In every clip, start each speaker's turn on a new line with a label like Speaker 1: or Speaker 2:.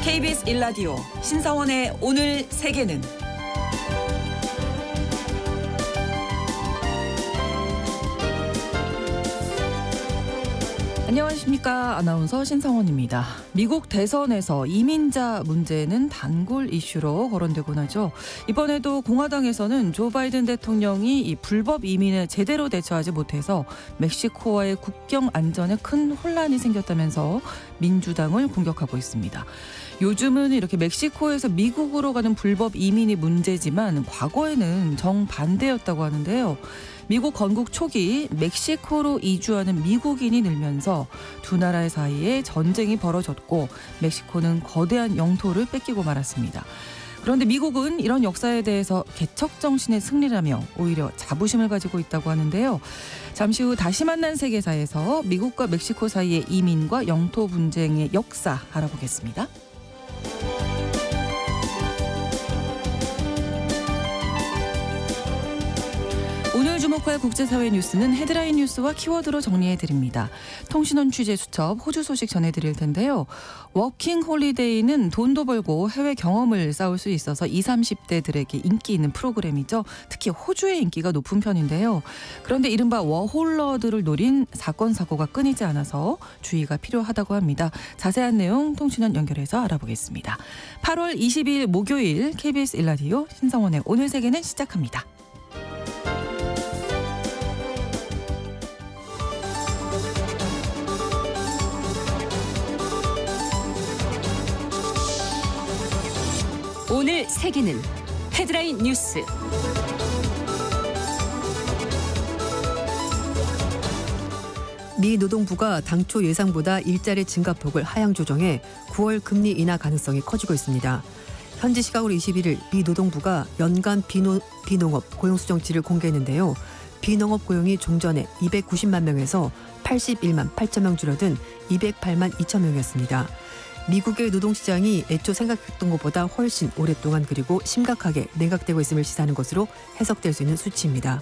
Speaker 1: KBS 1라디오 신상원의 오늘 세계는 안녕하십니까. 아나운서 신상원입니다. 미국 대선에서 이민자 문제는 단골 이슈로 거론되곤 하죠. 이번에도 공화당에서는 조 바이든 대통령이 이 불법 이민에 제대로 대처하지 못해서 멕시코와의 국경 안전에 큰 혼란이 생겼다면서 민주당을 공격하고 있습니다. 요즘은 이렇게 멕시코에서 미국으로 가는 불법 이민이 문제지만 과거에는 정반대였다고 하는데요. 미국 건국 초기 멕시코로 이주하는 미국인이 늘면서 두 나라 사이에 전쟁이 벌어졌고 멕시코는 거대한 영토를 뺏기고 말았습니다. 그런데 미국은 이런 역사에 대해서 개척정신의 승리라며 오히려 자부심을 가지고 있다고 하는데요. 잠시 후 다시 만난 세계사에서 미국과 멕시코 사이의 이민과 영토 분쟁의 역사 알아보겠습니다. 오늘 주목할 국제사회 뉴스는 헤드라인 뉴스와 키워드로 정리해드립니다. 통신원 취재 수첩 호주 소식 전해드릴 텐데요. 워킹 홀리데이는 돈도 벌고 해외 경험을 쌓을 수 있어서 20, 30대들에게 인기 있는 프로그램이죠. 특히 호주의 인기가 높은 편인데요. 그런데 이른바 워홀러들을 노린 사건 사고가 끊이지 않아서 주의가 필요하다고 합니다. 자세한 내용 통신원 연결해서 알아보겠습니다. 8월 20일 목요일 KBS 1라디오 신성원의 오늘 세계는 시작합니다.
Speaker 2: 오늘 세계는 헤드라인 뉴스.
Speaker 3: 미 노동부가 당초 예상보다 일자리 증가폭을 하향 조정해 9월 금리 인하 가능성이 커지고 있습니다. 현지 시각으로 21일 미 노동부가 연간 비농업 고용 수정치를 공개했는데요. 비농업 고용이 종전에 290만 명에서 81만 8천 명 줄어든 208만 2천 명이었습니다. 미국의 노동시장이 애초 생각했던 것보다 훨씬 오랫동안 그리고 심각하게 냉각되고 있음을 시사하는 것으로 해석될 수 있는 수치입니다.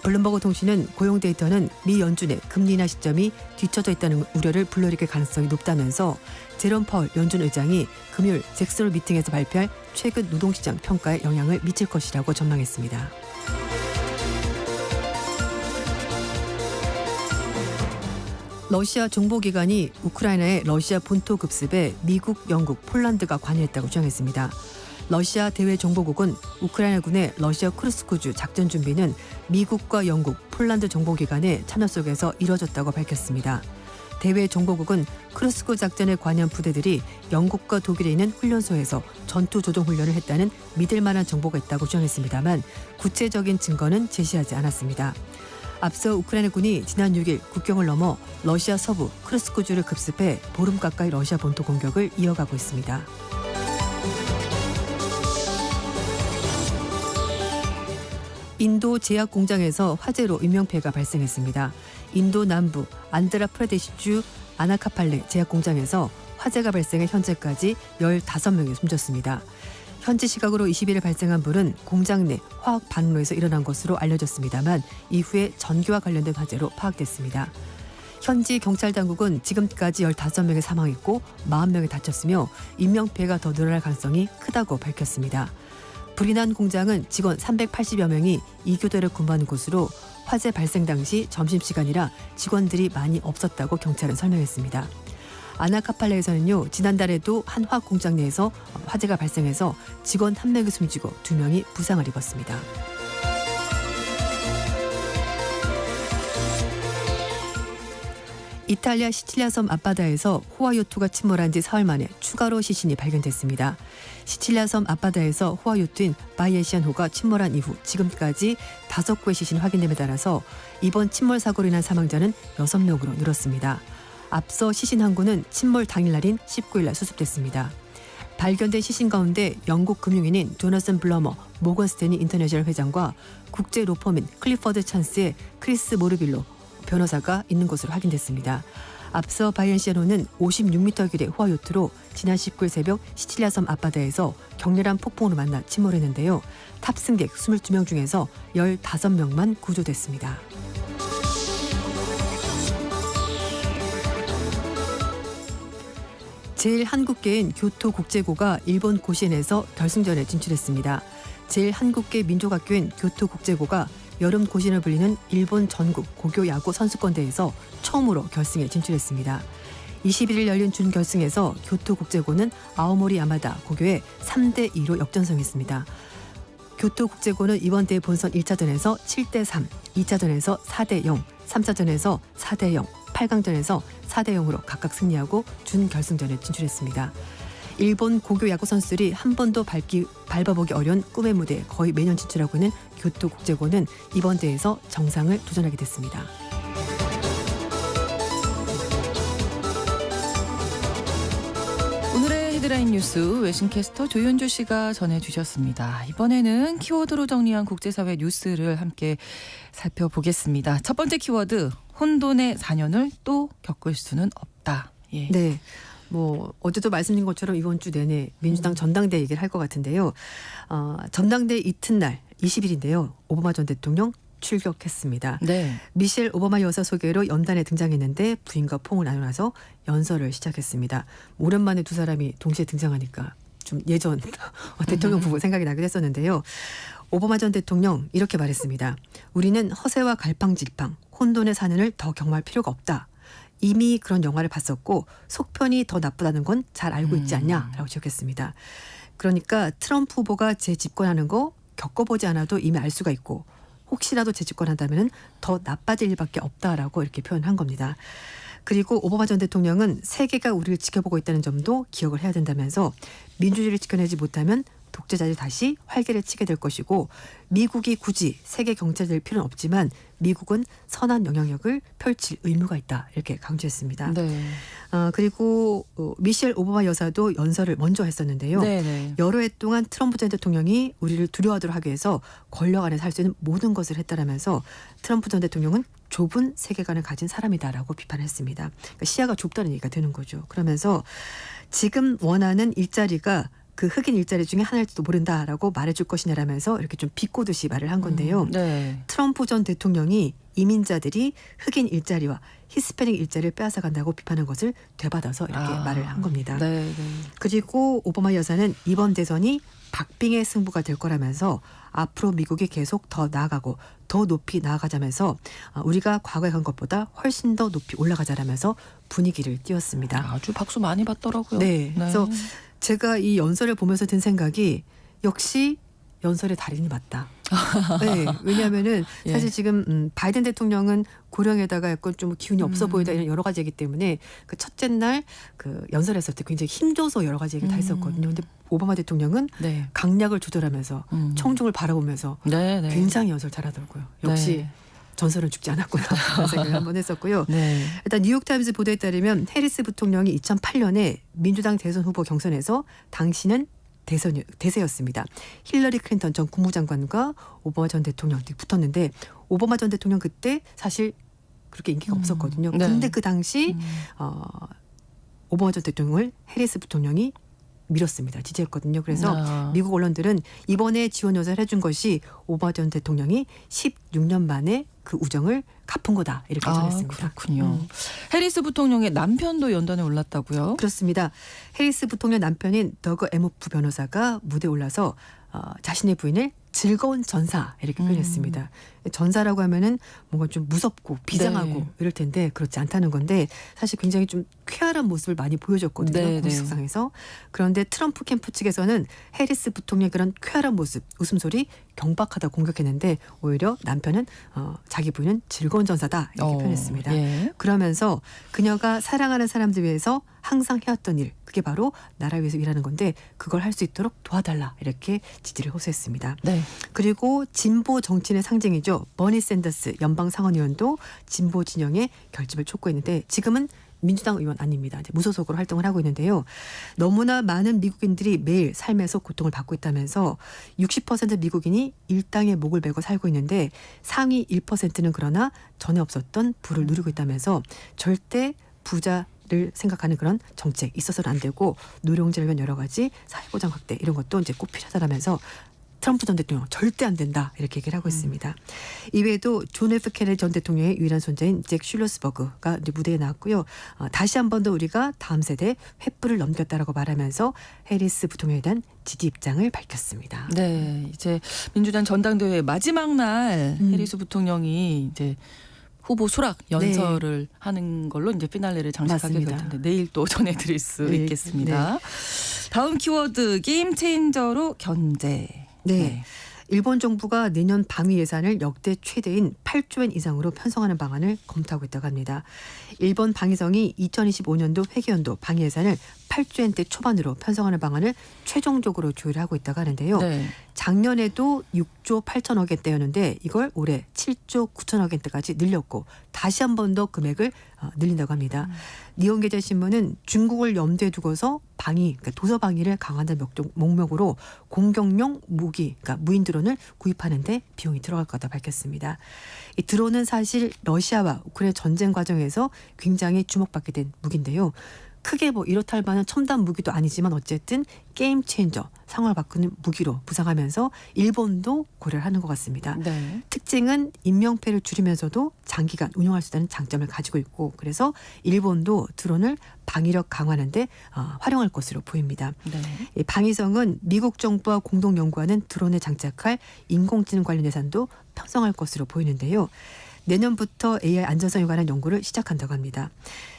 Speaker 3: 블룸버그 통신은 고용 데이터는 미 연준의 금리 인하 시점이 뒤처져 있다는 우려를 불러일으킬 가능성이 높다면서 제롬 파월 연준 의장이 금요일 잭슨 홀 미팅에서 발표할 최근 노동시장 평가에 영향을 미칠 것이라고 전망했습니다. 러시아 정보기관이 우크라이나의 러시아 본토 급습에 미국, 영국, 폴란드가 관여했다고 주장했습니다. 러시아 대외정보국은 우크라이나군의 러시아 쿠르스크주 작전 준비는 미국과 영국, 폴란드 정보기관의 참여 속에서 이뤄졌다고 밝혔습니다. 대외정보국은 쿠르스크 작전에 관여한 부대들이 영국과 독일에 있는 훈련소에서 전투 조종 훈련을 했다는 믿을 만한 정보가 있다고 주장했습니다만 구체적인 증거는 제시하지 않았습니다. 앞서 우크라이나군이 지난 6일 국경을 넘어 러시아 서부 크루스크주를 급습해 보름 가까이 러시아 본토 공격을 이어가고 있습니다. 인도 제약 공장에서 화재로 인명피해가 발생했습니다. 인도 남부 안드라프라데시주 아나카팔레 제약 공장에서 화재가 발생해 현재까지 15명이 숨졌습니다. 현지 시각으로 20일 발생한 불은 공장 내 화학 반응로에서 일어난 것으로 알려졌습니다만 이후에 전기와 관련된 화재로 파악됐습니다. 현지 경찰 당국은 지금까지 15명이 사망했고 40명이 다쳤으며 인명피해가 더 늘어날 가능성이 크다고 밝혔습니다. 불이 난 공장은 직원 380여 명이 2교대를 근무하는 곳으로 화재 발생 당시 점심시간이라 직원들이 많이 없었다고 경찰은 설명했습니다. 아나카팔레에서는요, 지난달에도 한 화학 공장 내에서 화재가 발생해서 직원 1명이 숨지고 2명이 부상을 입었습니다. 이탈리아 시칠리아 섬 앞바다에서 호화요트가 침몰한 지 사흘 만에 추가로 시신이 발견됐습니다. 시칠리아 섬 앞바다에서 호화요트인 바이에시안호가 침몰한 이후 지금까지 5구의 시신이 확인됨에 따라서 이번 침몰 사고로 인한 사망자는 6명으로 늘었습니다. 앞서 시신 한 구는 침몰 당일날인 19일 날 수습됐습니다. 발견된 시신 가운데 영국 금융인인 조너슨 블러머 모건 스탠리 인터내셔널 회장과 국제 로펌인 클리퍼드 찬스의 크리스 모르빌로 변호사가 있는 것으로 확인됐습니다. 앞서 바이엔시아노는 56m 길의 호화요트로 지난 19일 새벽 시칠리아 섬 앞바다에서 격렬한 폭풍으로 만나 침몰했는데요. 탑승객 22명 중에서 15명만 구조됐습니다. 제1한국계인 교토국제고가 일본 고시엔에서 결승전에 진출했습니다. 제1한국계 민족학교인 교토국제고가 여름 고시를 불리는 일본 전국 고교 야구 선수권대회에서 처음으로 결승에 진출했습니다. 21일 열린 준결승에서 교토국제고는 아오모리 야마다 고교에 3대2로 역전승했습니다. 교토국제고는 이번 대회 본선 1차전에서 7대3, 2차전에서 4대0, 3차전에서 4대0, 8강전에서 4대0으로 각각 승리하고 준결승전에 진출했습니다. 일본 고교 야구 선수들이 한 번도 밟아보기 어려운 꿈의 무대에 거의 매년 진출하고 있는 교토국제고는 이번 대회에서 정상을 도전하게 됐습니다.
Speaker 1: 오늘의 헤드라인 뉴스 외신캐스터 조윤주 씨가 전해주셨습니다. 이번에는 키워드로 정리한 국제사회 뉴스를 함께 살펴보겠습니다. 첫 번째 키워드, 혼돈의 4년을 또 겪을 수는 없다. 예.
Speaker 3: 네. 어제도 말씀드린 것처럼 이번 주 내내 민주당 전당대회 얘기를 할 것 같은데요. 전당대회 이튿날 20일인데요. 오바마 전 대통령 출격했습니다.
Speaker 1: 네.
Speaker 3: 미셸 오바마 여사 소개로 연단에 등장했는데 부인과 포옹을 나누면서 연설을 시작했습니다. 오랜만에 두 사람이 동시에 등장하니까 좀 예전 대통령 부부 생각이 나기도 했었는데요. 오바마 전 대통령 이렇게 말했습니다. 우리는 허세와 갈팡질팡, 혼돈의 4년을 더 경험할 필요가 없다. 이미 그런 영화를 봤었고 속편이 더 나쁘다는 건 잘 알고 있지 않냐라고 지적했습니다. 그러니까 트럼프 후보가 재집권하는 거 겪어보지 않아도 이미 알 수가 있고 혹시라도 재집권한다면 더 나빠질 일밖에 없다라고 이렇게 표현한 겁니다. 그리고 오바마 전 대통령은 세계가 우리를 지켜보고 있다는 점도 기억을 해야 된다면서 민주주의를 지켜내지 못하면 독재자들이 다시 활개를 치게 될 것이고 미국이 굳이 세계 경제가 될 필요는 없지만 미국은 선한 영향력을 펼칠 의무가 있다 이렇게 강조했습니다.
Speaker 1: 네.
Speaker 3: 그리고 미셸 오바마 여사도 연설을 먼저 했었는데요.
Speaker 1: 네.
Speaker 3: 여러 해 동안 트럼프 전 대통령이 우리를 두려워하도록 하기 위해서 권력 안에서 할 수 있는 모든 것을 했다라면서 트럼프 전 대통령은 좁은 세계관을 가진 사람이다라고 비판했습니다. 그러니까 시야가 좁다는 얘기가 되는 거죠. 그러면서 지금 원하는 일자리가 그 흑인 일자리 중에 하나일지도 모른다라고 말해줄 것이냐라면서 이렇게 좀 비꼬듯이 말을 한 건데요.
Speaker 1: 네.
Speaker 3: 트럼프 전 대통령이 이민자들이 흑인 일자리와 히스패닉 일자리를 빼앗아간다고 비판한 것을 되받아서 이렇게 말을 한 겁니다.
Speaker 1: 네.
Speaker 3: 그리고 오바마 여사는 이번 대선이 박빙의 승부가 될 거라면서 앞으로 미국이 계속 더 나아가고 더 높이 나아가자면서 우리가 과거에 간 것보다 훨씬 더 높이 올라가자라면서 분위기를 띄웠습니다.
Speaker 1: 아주 박수 많이 받더라고요.
Speaker 3: 네. 그래서 제가 이 연설을 보면서 든 생각이 역시 연설의 달인이 맞다. 네, 왜냐하면은
Speaker 1: 예.
Speaker 3: 사실 지금 바이든 대통령은 고령에다가 약간 좀 기운이 없어 보이다 이런 여러 가지 얘기 때문에 그 첫째 날 그 연설했을 때 굉장히 힘줘서 여러 가지 얘기를 다 했었거든요. 근데 오바마 대통령은
Speaker 1: 네.
Speaker 3: 강약을 조절하면서 청중을 바라보면서
Speaker 1: 네.
Speaker 3: 굉장히 연설 잘하더라고요. 역시
Speaker 1: 네.
Speaker 3: 전설은 죽지 않았구나 그런 생각을 한번 했었고요.
Speaker 1: 네.
Speaker 3: 일단 뉴욕타임즈 보도에 따르면 해리스 부통령이 2008년에 민주당 대선 후보 경선에서 당시는 대세였습니다. 힐러리 클린턴 전 국무장관과 오바마 전 대통령 붙었는데 오바마 전 대통령 그때 사실 그렇게 인기가 없었거든요.
Speaker 1: 네.
Speaker 3: 근데 그 당시 오바마 전 대통령을 해리스 부통령이 밀었습니다. 지지했거든요. 그래서 미국 언론들은 이번에 지원 여사를 해준 것이 오바마 전 대통령이 16년 만에 그 우정을 갚은 거다 이렇게 전했습니다.
Speaker 1: 그렇군요. 해리스 부통령의 남편도 연단에 올랐다고요?
Speaker 3: 그렇습니다. 해리스 부통령 남편인 더그 에모프 변호사가 무대에 올라서 자신의 부인을 즐거운 전사 이렇게 표현했습니다. 전사라고 하면은 뭔가 좀 무섭고 비장하고
Speaker 1: 네.
Speaker 3: 이럴 텐데 그렇지 않다는 건데 사실 굉장히 좀 쾌활한 모습을 많이 보여줬거든요.
Speaker 1: 네,
Speaker 3: 공식상에서. 그런데 트럼프 캠프 측에서는 해리스 부통령의 그런 쾌활한 모습, 웃음소리 경박하다 공격했는데 오히려 남편은 자기 부인은 즐거운 전사다 이렇게 표현했습니다.
Speaker 1: 예.
Speaker 3: 그러면서 그녀가 사랑하는 사람들 위해서 항상 해왔던 일 그게 바로 나라 위해서 일하는 건데 그걸 할 수 있도록 도와달라 이렇게 지지를 호소했습니다.
Speaker 1: 네.
Speaker 3: 그리고 진보 정치인의 상징이죠. 버니 샌더스 연방 상원의원도 진보 진영의 결집을 촉구했는데 지금은 민주당 의원 아닙니다. 이제 무소속으로 활동을 하고 있는데요. 너무나 많은 미국인들이 매일 삶에서 고통을 받고 있다면서 60% 미국인이 일당의 목을 베고 살고 있는데 상위 1%는 그러나 전에 없었던 부를 누리고 있다면서 절대 부자를 생각하는 그런 정책 있어서는 안 되고 노령자를 위한 여러 가지 사회보장 확대 이런 것도 이제 꼭 필요하다면서 트럼프 전 대통령 절대 안 된다 이렇게 얘기를 하고 있습니다. 이외에도 존 F 케네디 전 대통령의 유일한 손자인 잭 슐러스버그가 이제 무대에 나왔고요. 다시 한 번 더 우리가 다음 세대에 횃불을 넘겼다라고 말하면서 해리스 부통령에 대한 지지 입장을 밝혔습니다.
Speaker 1: 네, 이제 민주당 전당대회 마지막 날 해리스 부통령이 이제 후보 수락 연설을 하는 걸로 이제 피날레를 장식하게 될
Speaker 3: 맞습니다.
Speaker 1: 텐데 내일 또 전해드릴 수
Speaker 3: 네,
Speaker 1: 있겠습니다. 다음 키워드 게임 체인저로 견제.
Speaker 3: 네. 일본 정부가 내년 방위 예산을 역대 최대인 8조 엔 이상으로 편성하는 방안을 검토하고 있다고 합니다. 일본 방위성이 2025년도 회계연도 방위 예산을 8조 엔대 초반으로 편성하는 방안을 최종적으로 조율하고 있다고 하는데요.
Speaker 1: 네.
Speaker 3: 작년에도 6조 8천억 엔대였는데 이걸 올해 7조 9천억 엔대까지 늘렸고 다시 한 번 더 금액을 늘린다고 합니다. 니혼게제신문은 중국을 염두에 두고서 그러니까 도서 방위를 강화한다는 목적으로 공격용 무기, 그러니까 무인 드론을 구입하는데 비용이 들어갈 거다 밝혔습니다. 이 드론은 사실 러시아와 우크라이나 전쟁 과정에서 굉장히 주목받게 된 무기인데요. 크게 뭐 이렇다 할 만한 첨단 무기도 아니지만 어쨌든 게임 체인저, 상황을 바꾸는 무기로 부상하면서 일본도 고려를 하는 것 같습니다.
Speaker 1: 네.
Speaker 3: 특징은 인명피해를 줄이면서도 장기간 운용할 수 있다는 장점을 가지고 있고 그래서 일본도 드론을 방위력 강화하는 데 활용할 것으로 보입니다.
Speaker 1: 네.
Speaker 3: 이 방위성은 미국 정부와 공동 연구하는 드론에 장착할 인공지능 관련 예산도 편성할 것으로 보이는데요. 내년부터 AI 안전성에 관한 연구를 시작한다고 합니다.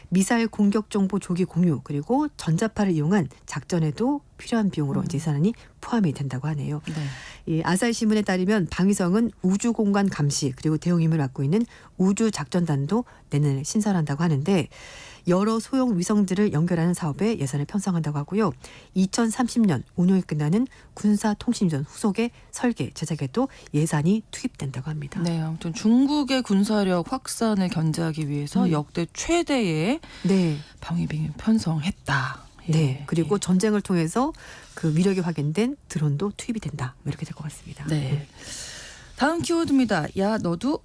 Speaker 3: 미사일 공격 정보 조기 공유 그리고 전자파를 이용한 작전에도 필요한 비용으로 이제 예산안이 포함이 된다고 하네요.
Speaker 1: 네.
Speaker 3: 이 아사히 신문에 따르면 방위성은 우주 공간 감시 그리고 대응 임무를 맡고 있는 우주 작전단도 내년에 신설한다고 하는데 여러 소형 위성들을 연결하는 사업에 예산을 편성한다고 하고요. 2030년 운용이 끝나는 군사통신전 후속의 설계 제작에도 예산이 투입된다고 합니다.
Speaker 1: 네, 아무튼 중국의 군사력 확산을 견제하기 위해서 역대 최대의
Speaker 3: 네.
Speaker 1: 방위비를 편성했다. 예.
Speaker 3: 네. 그리고 전쟁을 통해서 그 위력이 확인된 드론도 투입이 된다. 뭐 이렇게 될 것 같습니다.
Speaker 1: 네. 다음 키워드입니다. 야, 너도?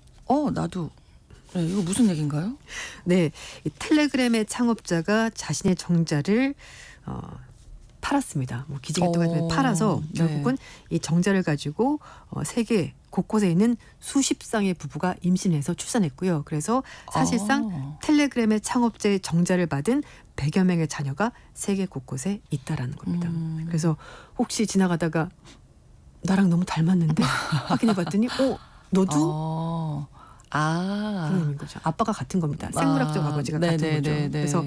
Speaker 1: 나도. 네, 이거 무슨 얘기인가요?
Speaker 3: 네, 이 텔레그램의 창업자가 자신의 정자를 팔았습니다. 뭐 기증에 또 팔아서 결국은 이 정자를 가지고 세계 곳곳에 있는 수십 쌍의 부부가 임신해서 출산했고요. 그래서 사실상 텔레그램의 창업자의 정자를 받은 100여 명의 자녀가 세계 곳곳에 있다라는 겁니다. 그래서 혹시 지나가다가 나랑 너무 닮았는데 확인해봤더니 너도? 그런 의미인 거죠. 아빠가 같은 겁니다. 생물학적 아버지가 같은 거죠. 그래서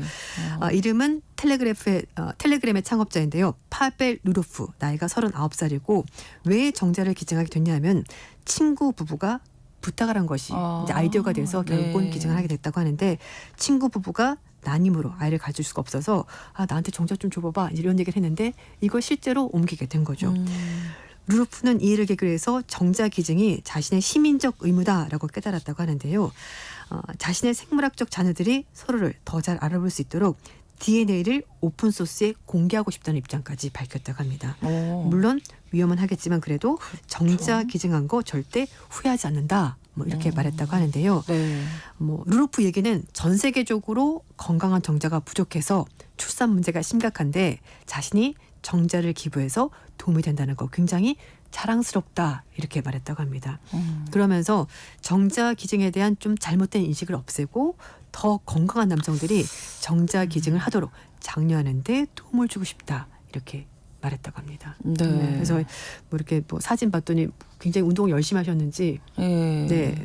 Speaker 3: 이름은 텔레그램의 창업자인데요. 파벨 루로프 나이가 39살이고 왜 정자를 기증하게 됐냐면 친구 부부가 부탁을 한 것이 이제 아이디어가 돼서 결국은 기증을 하게 됐다고 하는데 친구 부부가 난임으로 아이를 가질 수가 없어서 나한테 정자 좀 줘봐봐 이런 얘기를 했는데 이걸 실제로 옮기게 된 거죠. 루루프는 이 일을 계기로 해서 정자 기증이 자신의 시민적 의무다라고 깨달았다고 하는데요. 자신의 생물학적 자녀들이 서로를 더 잘 알아볼 수 있도록 DNA를 오픈소스에 공개하고 싶다는 입장까지 밝혔다고 합니다. 물론 위험은 하겠지만 그래도 정자 기증한 거 절대 후회하지 않는다. 뭐 이렇게 말했다고 하는데요. 뭐 루루프 얘기는 전 세계적으로 건강한 정자가 부족해서 출산 문제가 심각한데 자신이 정자를 기부해서 도움이 된다는 거 굉장히 자랑스럽다 이렇게 말했다고 합니다. 그러면서 정자 기증에 대한 좀 잘못된 인식을 없애고 더 건강한 남성들이 정자 기증을 하도록 장려하는 데 도움을 주고 싶다 이렇게 말했다고 합니다. 그래서 뭐 이렇게 뭐 사진 봤더니 굉장히 운동을 열심히 하셨는지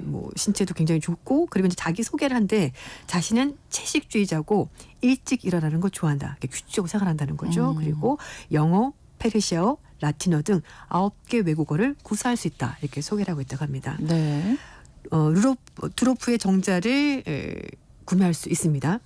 Speaker 3: 뭐 신체도 굉장히 좋고 그리고 이제 자기 소개를 한데 자신은 채식주의자고 일찍 일어나는 거 좋아한다. 규칙적으로 생활한다는 거죠. 그리고 영어, 페르시아어, 라틴어 등 9개 외국어를 구사할 수 있다. 이렇게 소개를 하고 있다고 합니다. 루로프의 정자를 구매할 수 있습니다.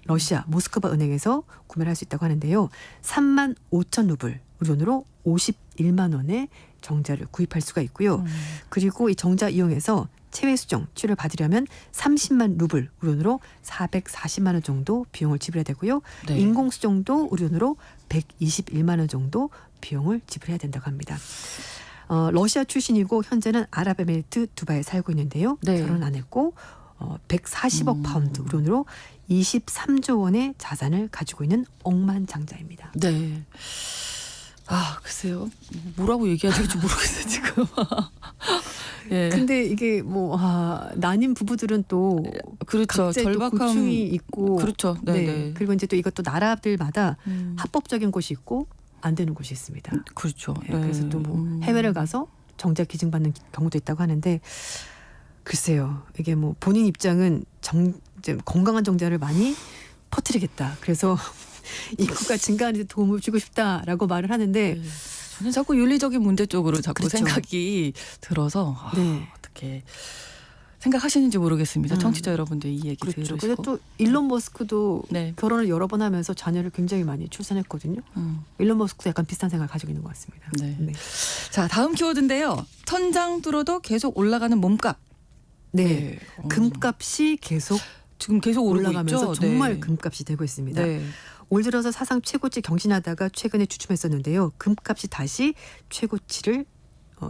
Speaker 3: 러시아 모스크바 은행에서 구매를 할 수 있다고 하는데요. 3만 5천 루블, 우리 돈으로 51만 원의 정자를 구입할 수가 있고요. 그리고 이 정자 이용해서 체외 수정 치료를 받으려면 30만 루블, 우리 돈으로 440만 원 정도 비용을 지불해야 되고요. 인공 수정도 우리 돈으로 121만 원 정도 비용을 지불해야 된다고 합니다. 러시아 출신이고 현재는 아랍에미리트 두바이에 살고 있는데요. 결혼 안 했고 140억 파운드, 우리 돈으로 23조 원의 자산을 가지고 있는 억만장자입니다.
Speaker 1: 글쎄요. 뭐라고 얘기해야 될지 모르겠어요 지금. 예.
Speaker 3: 근데 이게 뭐 난임 부부들은 또
Speaker 1: 그렇죠.
Speaker 3: 각자의 또
Speaker 1: 절박함
Speaker 3: 고충이 있고
Speaker 1: 그렇죠. 네.
Speaker 3: 그리고 이제 또 이것도 나라들마다
Speaker 1: 음.
Speaker 3: 합법적인 곳이 있고 안 되는 곳이 있습니다.
Speaker 1: 그렇죠.
Speaker 3: 네, 그래서 또 뭐 해외를 가서 정자 기증받는 경우도 있다고 하는데 글쎄요. 이게 뭐 본인 입장은 이제 건강한 정자를 많이 퍼뜨리겠다. 그래서 인구가 증가하는 데 도움을 주고 싶다라고 말을 하는데
Speaker 1: 네. 저는 자꾸 윤리적인 문제 쪽으로 자꾸
Speaker 3: 그렇죠.
Speaker 1: 생각이 들어서
Speaker 3: 네.
Speaker 1: 어떻게 생각하시는지 모르겠습니다.
Speaker 3: 음.
Speaker 1: 청취자 여러분들 이 얘기
Speaker 3: 그렇죠.
Speaker 1: 들으시고.
Speaker 3: 근데 또 일론 머스크도
Speaker 1: 네.
Speaker 3: 결혼을 여러 번 하면서 자녀를 굉장히 많이 출산했거든요. 일론 머스크도 약간 비슷한 생각을 가지고 있는 것 같습니다.
Speaker 1: 네. 자, 다음 키워드인데요. 천장 뚫어도 계속 올라가는 몸값.
Speaker 3: 네. 금값이 계속
Speaker 1: 지금 계속 오르고
Speaker 3: 올라가면서
Speaker 1: 있죠.
Speaker 3: 정말
Speaker 1: 네.
Speaker 3: 금값이 되고 있습니다.
Speaker 1: 네.
Speaker 3: 올 들어서 사상 최고치 경신하다가 최근에 주춤했었는데요. 금값이 다시 최고치를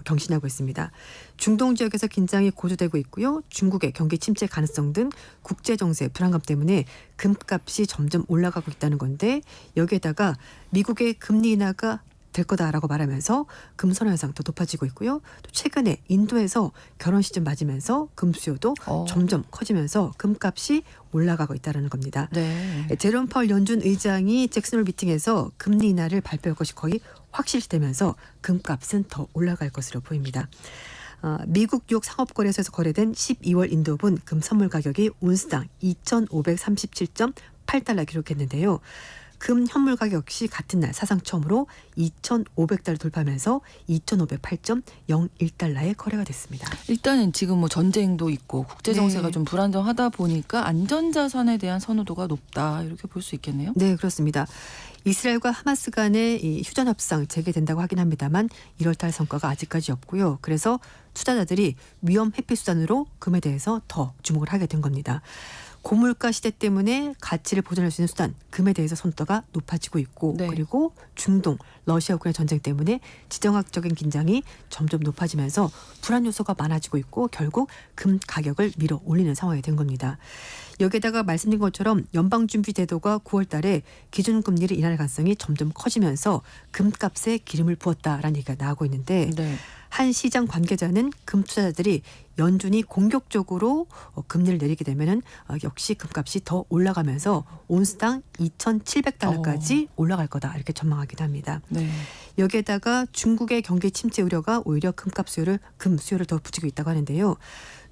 Speaker 3: 경신하고 있습니다. 중동 지역에서 긴장이 고조되고 있고요. 중국의 경기 침체 가능성 등 국제 정세 불안감 때문에 금값이 점점 올라가고 있다는 건데 여기에다가 미국의 금리 인하가 될 거다라고 말하면서 금 선호 현상 더 높아지고 있고요. 또 최근에 인도에서 결혼 시즌 맞으면서 금 수요도 점점 커지면서 금값이 올라가고 있다는 겁니다.
Speaker 1: 네.
Speaker 3: 제롬 파월 연준 의장이 잭슨홀 미팅에서 금리 인하를 발표할 것이 거의 확실시되면서 금값은 더 올라갈 것으로 보입니다. 미국 뉴욕 상업거래소에서 거래된 12월 인도분 금 선물 가격이 온스당 2,537.8달러 기록했는데요. 금 현물 가격 역시 같은 날 사상 처음으로 2,500달러 돌파하면서 2,508.01달러에 거래가 됐습니다.
Speaker 1: 일단은 지금 뭐 전쟁도 있고 국제 정세가
Speaker 3: 네.
Speaker 1: 좀 불안정하다 보니까 안전자산에 대한 선호도가 높다 이렇게 볼 수 있겠네요.
Speaker 3: 네, 그렇습니다. 이스라엘과 하마스 간의 이 휴전 협상 재개된다고 하긴 합니다만 1월달 성과가 아직까지 없고요. 그래서 투자자들이 위험 회피 수단으로 금에 대해서 더 주목을 하게 된 겁니다. 고물가 시대 때문에 가치를 보존할 수 있는 수단 금에 대해서 선호도가 높아지고 있고
Speaker 1: 네.
Speaker 3: 그리고 중동 러시아 우크라이나 전쟁 때문에 지정학적인 긴장이 점점 높아지면서 불안 요소가 많아지고 있고 결국 금 가격을 밀어 올리는 상황이 된 겁니다. 여기에다가 말씀드린 것처럼 연방준비제도가 9월 달에 기준금리를 인하할 가능성이 점점 커지면서 금값에 기름을 부었다라는 얘기가 나오고 있는데
Speaker 1: 네.
Speaker 3: 한 시장 관계자는 금 투자자들이 연준이 공격적으로 금리를 내리게 되면은 역시 금값이 더 올라가면서 온스당 2,700달러까지 올라갈 거다 이렇게 전망하기도 합니다.
Speaker 1: 네.
Speaker 3: 여기에다가 중국의 경기 침체 우려가 오히려 금 수요를 더 부추기고 있다고 하는데요.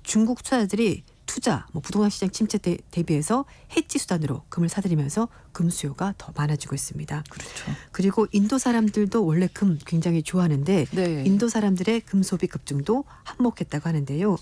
Speaker 3: 중국 투자자들이 부동산 시장 침체 대비해서 해지 수단으로 금을 사들이면서 금 수요가 더 많아지고 있습니다.
Speaker 1: 그렇죠.
Speaker 3: 그리고 인도 사람들도 원래 금 굉장히 좋아하는데
Speaker 1: 네.
Speaker 3: 인도 사람들의 금 소비 급증도 한몫했다고 하는데요.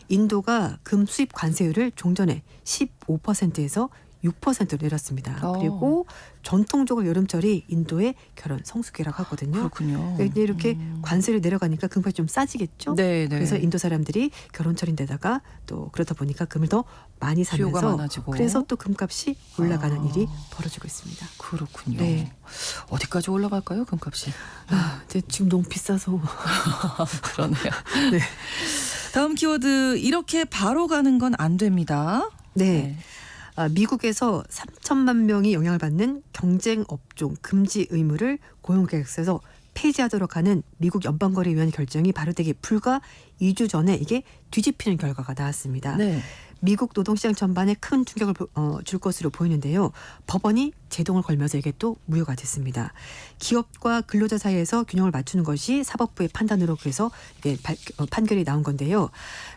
Speaker 3: 인도가 금 수입 관세율을 종전에 15%에서 6%로 내렸습니다. 그리고 전통적으로 여름철이 인도의 결혼 성수기라고 하거든요.
Speaker 1: 그렇군요.
Speaker 3: 근데 이렇게 관세를 내려가니까 금값이 좀 싸지겠죠.
Speaker 1: 네, 네.
Speaker 3: 그래서 인도 사람들이 결혼철인데다가 또 그러다 보니까 금을 더 많이
Speaker 1: 수요가
Speaker 3: 사면서
Speaker 1: 많아지고.
Speaker 3: 그래서 또 금값이 올라가는 일이 벌어지고 있습니다.
Speaker 1: 그렇군요.
Speaker 3: 네.
Speaker 1: 어디까지 올라갈까요, 금값이?
Speaker 3: 이제 지금 너무 비싸서
Speaker 1: 그러네요.
Speaker 3: 네.
Speaker 1: 다음 키워드 이렇게 바로 가는 건 안 됩니다.
Speaker 3: 네. 미국에서 3천만 명이 영향을 받는 경쟁 업종 금지 의무를 고용계약서에서 폐지하도록 하는 미국 연방거래위원회 결정이 발효되기 불과 2주 전에 이게 뒤집히는 결과가 나왔습니다.
Speaker 1: 네.
Speaker 3: 미국 노동시장 전반에 큰 충격을 줄 것으로 보이는데요. 법원이 제동을 걸면서 이게 또 무효가 됐습니다. 기업과 근로자 사이에서 균형을 맞추는 것이 사법부의 판단으로 그래서 이게 판결이 나온 건데요.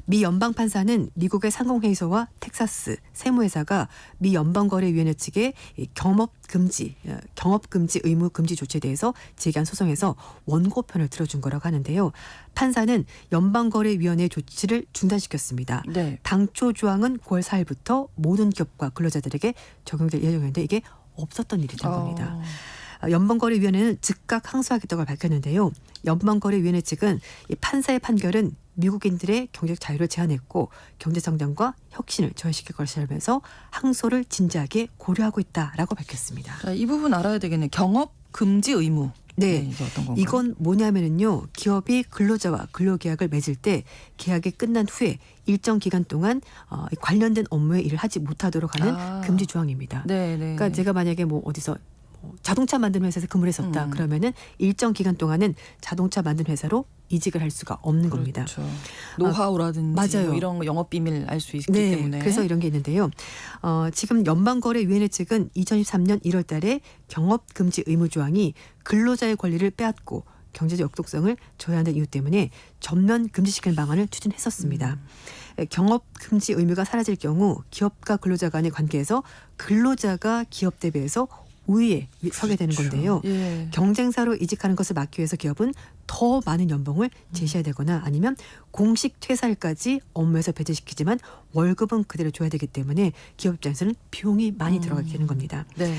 Speaker 3: 미 연방 판사는 미국의 상공회의소와 텍사스 세무회사가 미 연방거래위원회 측의 경업 금지 의무 금지 조치에 대해서 제기한 소송에서 원고편을 들어준 거라고 하는데요. 판사는 연방거래위원회 조치를 중단시켰습니다.
Speaker 1: 네.
Speaker 3: 당초 조항은 9월 4일부터 모든 기업과 근로자들에게 적용될 예정이었는데 이게 없었던 일이 된 겁니다. 연방거래위원회는 즉각 항소하겠다고 밝혔는데요. 연방거래위원회 측은 이 판사의 판결은 미국인들의 경제적 자유를 제한했고 경제성장과 혁신을 저해시킬 것이라면서 항소를 진지하게 고려하고 있다라고 밝혔습니다.
Speaker 1: 자, 이 부분 알아야 되겠네요. 경업 금지 의무.
Speaker 3: 네.
Speaker 1: 이게 어떤 건가요?
Speaker 3: 이건 뭐냐면은요. 기업이 근로자와 근로계약을 맺을 때 계약이 끝난 후에 일정 기간 동안 관련된 업무에 일을 하지 못하도록 하는 금지 조항입니다.
Speaker 1: 네, 네.
Speaker 3: 그러니까 제가 만약에 뭐 어디서 자동차 만드는 회사에서 근무를 했었다. 그러면은 일정 기간 동안은 자동차 만드는 회사로 이직을 할 수가 없는 겁니다.
Speaker 1: 그렇죠. 노하우라든지
Speaker 3: 맞아요.
Speaker 1: 뭐 이런 거 영업 비밀 알 수 있기
Speaker 3: 네,
Speaker 1: 때문에.
Speaker 3: 그래서 이런 게 있는데요. 지금 연방거래위원회 측은 2013년 1월 달에 경업 금지 의무 조항이 근로자의 권리를 빼앗고 경제적 역독성을 저해하는 이유 때문에 전면 금지시키는 방안을 추진했었습니다. 경업 금지 의무가 사라질 경우 기업과 근로자 간의 관계에서 근로자가 기업 대비해서 우위에 서게 되는 건데요.
Speaker 1: 예.
Speaker 3: 경쟁사로 이직하는 것을 막기 위해서 기업은 더 많은 연봉을 제시해야 되거나 아니면 공식 퇴사일까지 업무에서 배제시키지만 월급은 그대로 줘야 되기 때문에 기업 입장에서는 비용이 많이 들어가게 되는 겁니다.
Speaker 1: 네.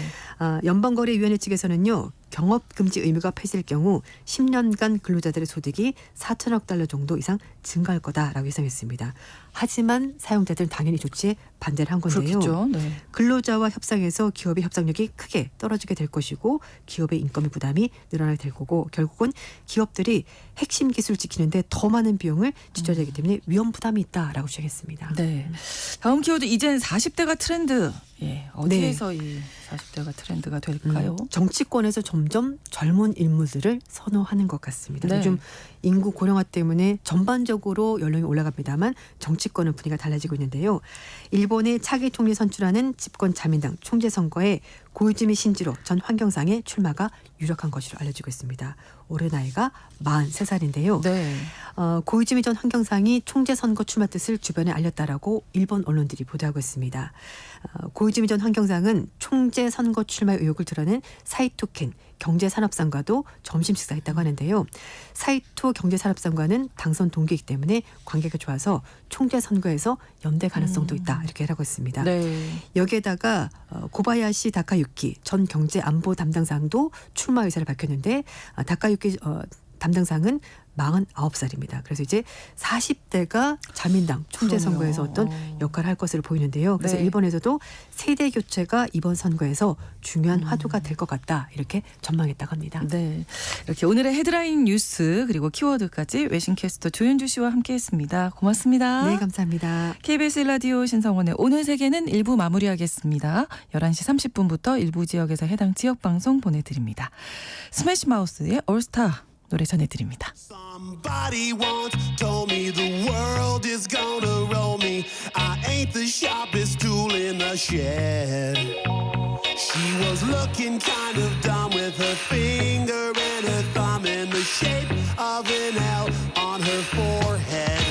Speaker 3: 연방거래위원회 측에서는요. 경업금지 의무가 폐지될 경우 10년간 근로자들의 소득이 4천억 달러 정도 이상 증가할 거다라고 예상했습니다. 하지만 사용자들은 당연히 조치에 반대를 한 건데요.
Speaker 1: 그렇겠죠. 네.
Speaker 3: 근로자와 협상에서 기업의 협상력이 크게 떨어지게 될 것이고 기업의 인건비 부담이 늘어나게 될 거고 결국은 기업들이 핵심 기술을 지키는데 더 많은 비용을 지출해야 되기 때문에 위험 부담이 있다라고 주장했습니다.
Speaker 1: 네. 다음 키워드 이젠 40대가 트렌드. 예. 어디에서 이 40대가 트렌드가 될까요?
Speaker 3: 정치권에서 점점 젊은 인물들을 선호하는 것 같습니다.
Speaker 1: 네.
Speaker 3: 요즘 인구 고령화 때문에 전반적으로 연령이 올라갑니다만 정치권은 분위기가 달라지고 있는데요. 일본의 차기 총리 선출하는 집권 자민당 총재 선거에 고이즈미 신지로 전 환경상의 출마가 유력한 것으로 알려지고 있습니다. 올해 나이가 43살인데요.
Speaker 1: 네.
Speaker 3: 고이즈미 전 환경상이 총재 선거 출마 뜻을 주변에 알렸다라고 일본 언론들이 보도하고 있습니다. 고이즈미 전 환경상은 총재 선거 출마 의혹을 드러낸 사이토 켄 경제산업상과도 점심 식사했다고 하는데요. 사이토 경제산업상과는 당선 동기이기 때문에 관계가 좋아서 총재 선거에서 연대 가능성도 있다 이렇게 하고 있습니다.
Speaker 1: 네.
Speaker 3: 여기에다가 고바야시 다카유키 전 경제안보 담당상도 출마 의사를 밝혔는데 다카유키 담당상은 49살입니다. 그래서 이제 40대가 자민당 총재 선거에서 어떤 역할을 할 것으로 보이는데요. 그래서
Speaker 1: 네.
Speaker 3: 일본에서도 세대 교체가 이번 선거에서 중요한 화두가 될 것 같다 이렇게 전망했다고 합니다.
Speaker 1: 네. 이렇게 오늘의 헤드라인 뉴스 그리고 키워드까지 외신캐스터 조윤주 씨와 함께했습니다. 고맙습니다.
Speaker 3: 네, 감사합니다.
Speaker 1: KBS 라디오 신성원의 오늘 세계는 1부 마무리하겠습니다. 11시 30분부터 일부 지역에서 해당 지역 방송 보내드립니다. 스매시 마우스의 올스타 노래 전해드립니다.
Speaker 4: Somebody once told me the world is gonna roll me. I ain't the sharpest tool in the shed. She was looking kind of dumb with her finger and her thumb in the shape of an L on her forehead.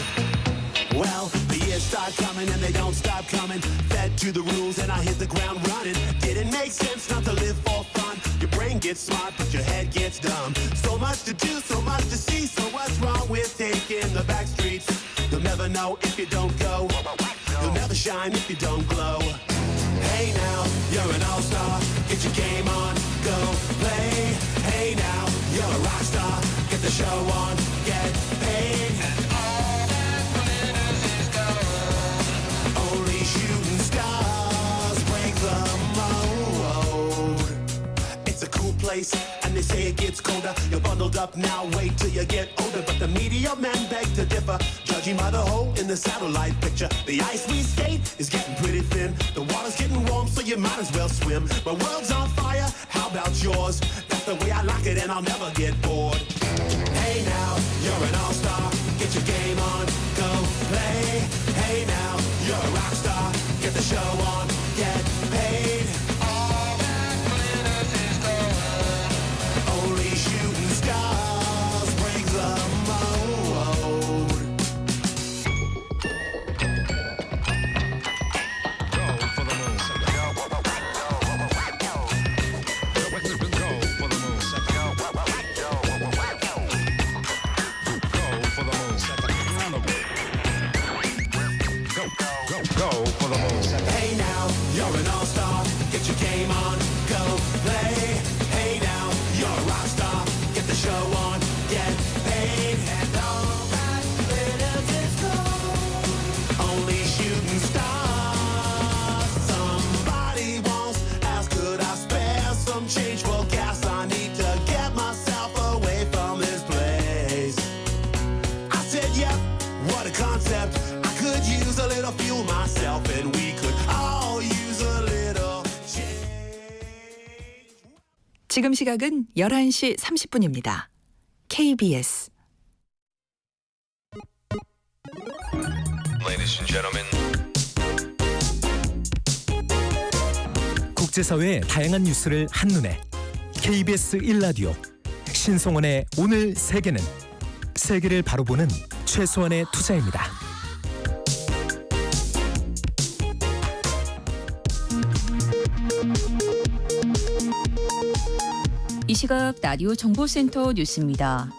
Speaker 4: Well, the years start coming and they don't stop coming. Fed to the rules and I hit the ground running. Didn't make sense not to live for fun. Your brain gets smart but your head gets dumb. So much to do, so much to see. So what's wrong with taking the back streets? You'll never know if you don't go. You'll never shine if you don't glow. Hey now, you're an all-star. Get your game on, go play. Hey now, you're a rock star. Get the show on, get paid. Only shooting stars break the mold. It's a cool place, and they say it gets colder. You're bundled up now, wait till you get older. But the media men beg to differ, judging by the hole in the satellite picture. The ice we skate is getting pretty thin. The water's getting warm, so you might as well swim. My world's on fire, how about yours? That's the way I like it, and I'll never get bored. Hey now, you're an all-star. Get your game on, go play. Hey now, you're a rock star. Get the show on, get paid. All that glitters is gold. Only shooting stars break the mold.
Speaker 5: Go for the moon. Go for the moon. Go for the moon. Go for the moon.
Speaker 4: Hey now, you're an all-star. Get your game on, go play. Hey now, you're a rock star. Get the show on, get paid. And all that glitters is gold. Only shooting stars. Somebody once asked, could I spare some change for gas? I need to get myself away from this place. I said, yep, what a concept. I could use a little fuel myself, and we could all use a little change.
Speaker 2: 지금 시각은 11시 30분입니다. KBS
Speaker 5: Ladies and gentlemen.
Speaker 6: 국제사회의 다양한 뉴스를 한눈에 KBS 1라디오 신성원의 오늘 세계는 세계를 바로 보는 최소한의 투자입니다.
Speaker 2: 이 시각 라디오 정보센터 뉴스입니다.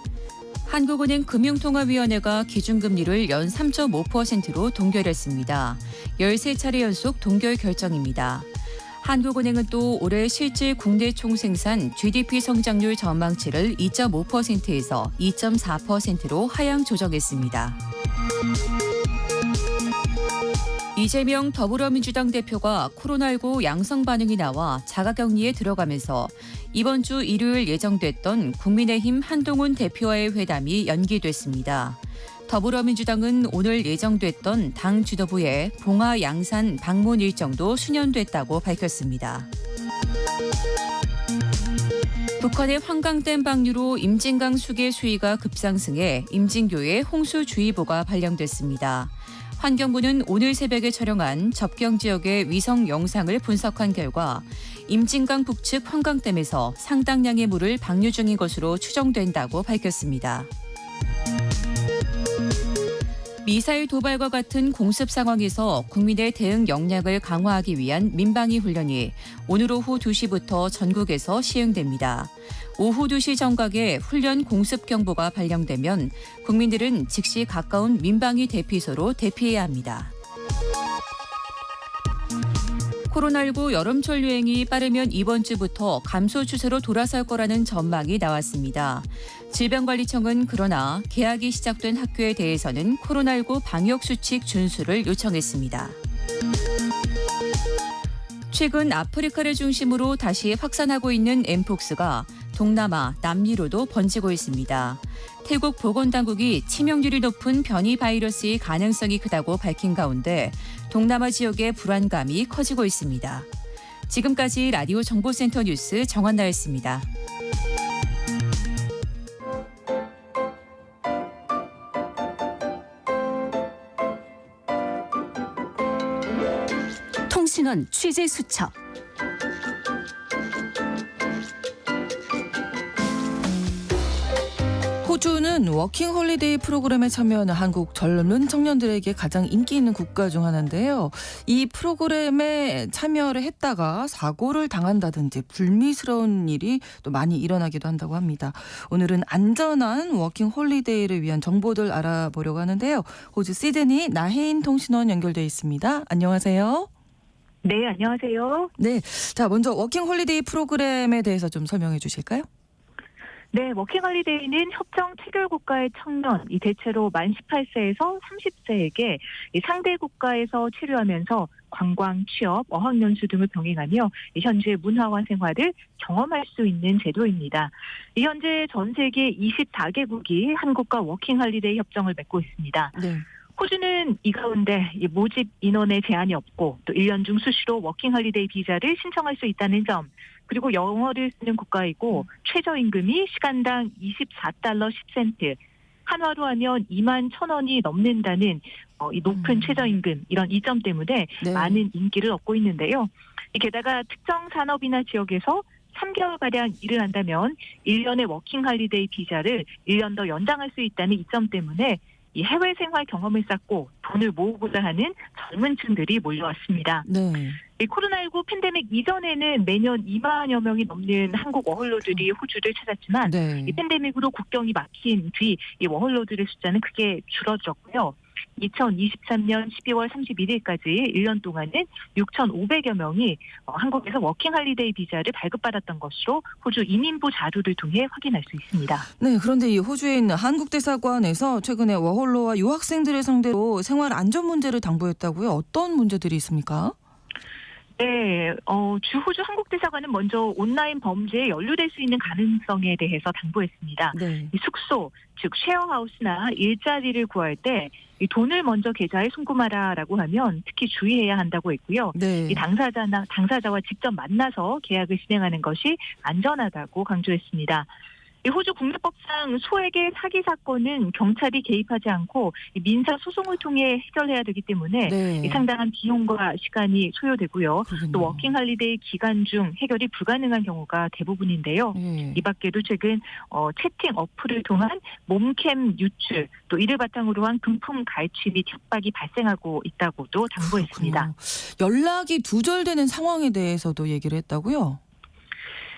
Speaker 2: 한국은행 금융통화위원회가 기준금리를 연 3.5%로 동결했습니다. 13차례 연속 동결 결정입니다. 한국은행은 또 올해 실질 국내 총생산 GDP 성장률 전망치를 2.5%에서 2.4%로 하향 조정했습니다. 이재명 더불어민주당 대표가 코로나19 양성 반응이 나와 자가격리에 들어가면서 이번 주 일요일 예정됐던 국민의힘 한동훈 대표와의 회담이 연기됐습니다. 더불어민주당은 오늘 예정됐던 당 지도부의 봉화 양산 방문 일정도 수년됐다고 밝혔습니다. 북한의 환강댐 방류로 임진강 수계 수위가 급상승해 임진교에 홍수주의보가 발령됐습니다. 환경부는 오늘 새벽에 촬영한 접경 지역의 위성 영상을 분석한 결과 임진강 북측 환강댐에서 상당량의 물을 방류 중인 것으로 추정된다고 밝혔습니다. 미사일 도발과 같은 공습 상황에서 국민의 대응 역량을 강화하기 위한 민방위 훈련이 오늘 오후 2시부터 전국에서 시행됩니다. 오후 2시 정각에 훈련 공습 경보가 발령되면 국민들은 즉시 가까운 민방위 대피소로 대피해야 합니다. 코로나19 여름철 유행이 빠르면 이번 주부터 감소 추세로 돌아설 거라는 전망이 나왔습니다. 질병관리청은 그러나 개학이 시작된 학교에 대해서는 코로나19 방역수칙 준수를 요청했습니다. 최근 아프리카를 중심으로 다시 확산하고 있는 엠폭스가 동남아, 남미로도 번지고 있습니다. 태국 보건당국이 치명률이 높은 변이 바이러스의 가능성이 크다고 밝힌 가운데 동남아 지역의 불안감이 커지고 있습니다. 지금까지 라디오 정보센터 뉴스 정한나였습니다. 통신원 취재 수첩.
Speaker 1: 호주는 워킹 홀리데이 프로그램에 참여하는 한국 젊은 청년들에게 가장 인기 있는 국가 중 하나인데요. 이 프로그램에 참여를 했다가 사고를 당한다든지 불미스러운 일이 또 많이 일어나기도 한다고 합니다. 오늘은 안전한 워킹 홀리데이를 위한 정보들 알아보려고 하는데요. 호주 시드니 나혜인 통신원 연결돼 있습니다. 안녕하세요.
Speaker 7: 네, 안녕하세요.
Speaker 1: 네, 자 먼저 워킹 홀리데이 프로그램에 대해서 좀 설명해 주실까요?
Speaker 7: 네, 워킹홀리데이는 협정 체결 국가의 청년, 대체로 만 18세에서 30세에게 상대 국가에서 체류하면서 관광, 취업, 어학연수 등을 병행하며 현지의 문화와 생활을 경험할 수 있는 제도입니다. 현재 전 세계 24개국이 한국과 워킹홀리데이 협정을 맺고 있습니다.
Speaker 1: 네.
Speaker 7: 호주는 이 가운데 모집 인원에 제한이 없고 또 1년 중 수시로 워킹홀리데이 비자를 신청할 수 있다는 점, 그리고 영어를 쓰는 국가이고 최저임금이 시간당 24달러 10센트, 한화로 하면 2만 1,000원이 넘는다는 이 높은 최저임금, 이런 이점 때문에
Speaker 1: 네.
Speaker 7: 많은 인기를 얻고 있는데요. 게다가 특정 산업이나 지역에서 3개월가량 일을 한다면 1년의 워킹홀리데이 비자를 1년 더 연장할 수 있다는 이점 때문에 이 해외 생활 경험을 쌓고 돈을 모으고자 하는 젊은 층들이 몰려왔습니다.
Speaker 1: 네.
Speaker 7: 이 코로나19 팬데믹 이전에는 매년 2만여 명이 넘는 한국 워홀러들이 호주를 찾았지만
Speaker 1: 네.
Speaker 7: 이 팬데믹으로 국경이 막힌 뒤 이 워홀러들의 숫자는 크게 줄어들었고요. 2023년 12월 31일까지 1년 동안은 6,500여 명이 한국에서 워킹홀리데이 비자를 발급받았던 것으로 호주 이민부 자료를 통해 확인할 수 있습니다.
Speaker 1: 네, 그런데 이 호주에 있는 한국대사관에서 최근에 워홀러와 유학생들을 상대로 생활 안전 문제를 당부했다고요? 어떤 문제들이 있습니까?
Speaker 7: 네, 주 호주 한국 대사관은 먼저 온라인 범죄에 연루될 수 있는 가능성에 대해서 당부했습니다.
Speaker 1: 네.
Speaker 7: 이 숙소, 즉 쉐어하우스나 일자리를 구할 때 이 돈을 먼저 계좌에 송금하라라고 하면 특히 주의해야 한다고 했고요.
Speaker 1: 네.
Speaker 7: 이 당사자와 직접 만나서 계약을 진행하는 것이 안전하다고 강조했습니다. 이 호주 국내법상 소액의 사기 사건은 경찰이 개입하지 않고 이 민사 소송을 통해 해결해야 되기 때문에
Speaker 1: 네.
Speaker 7: 이 상당한 비용과 시간이 소요되고요.
Speaker 1: 그렇군요.
Speaker 7: 또 워킹 할리데이 기간 중 해결이 불가능한 경우가 대부분인데요.
Speaker 1: 네.
Speaker 7: 이 밖에도 최근 채팅 어플을 통한 몸캠 유출, 또 이를 바탕으로 한 금품 갈취 및 협박이 발생하고 있다고도 당부했습니다.
Speaker 1: 그렇군요. 연락이 두절되는 상황에 대해서도 얘기를 했다고요?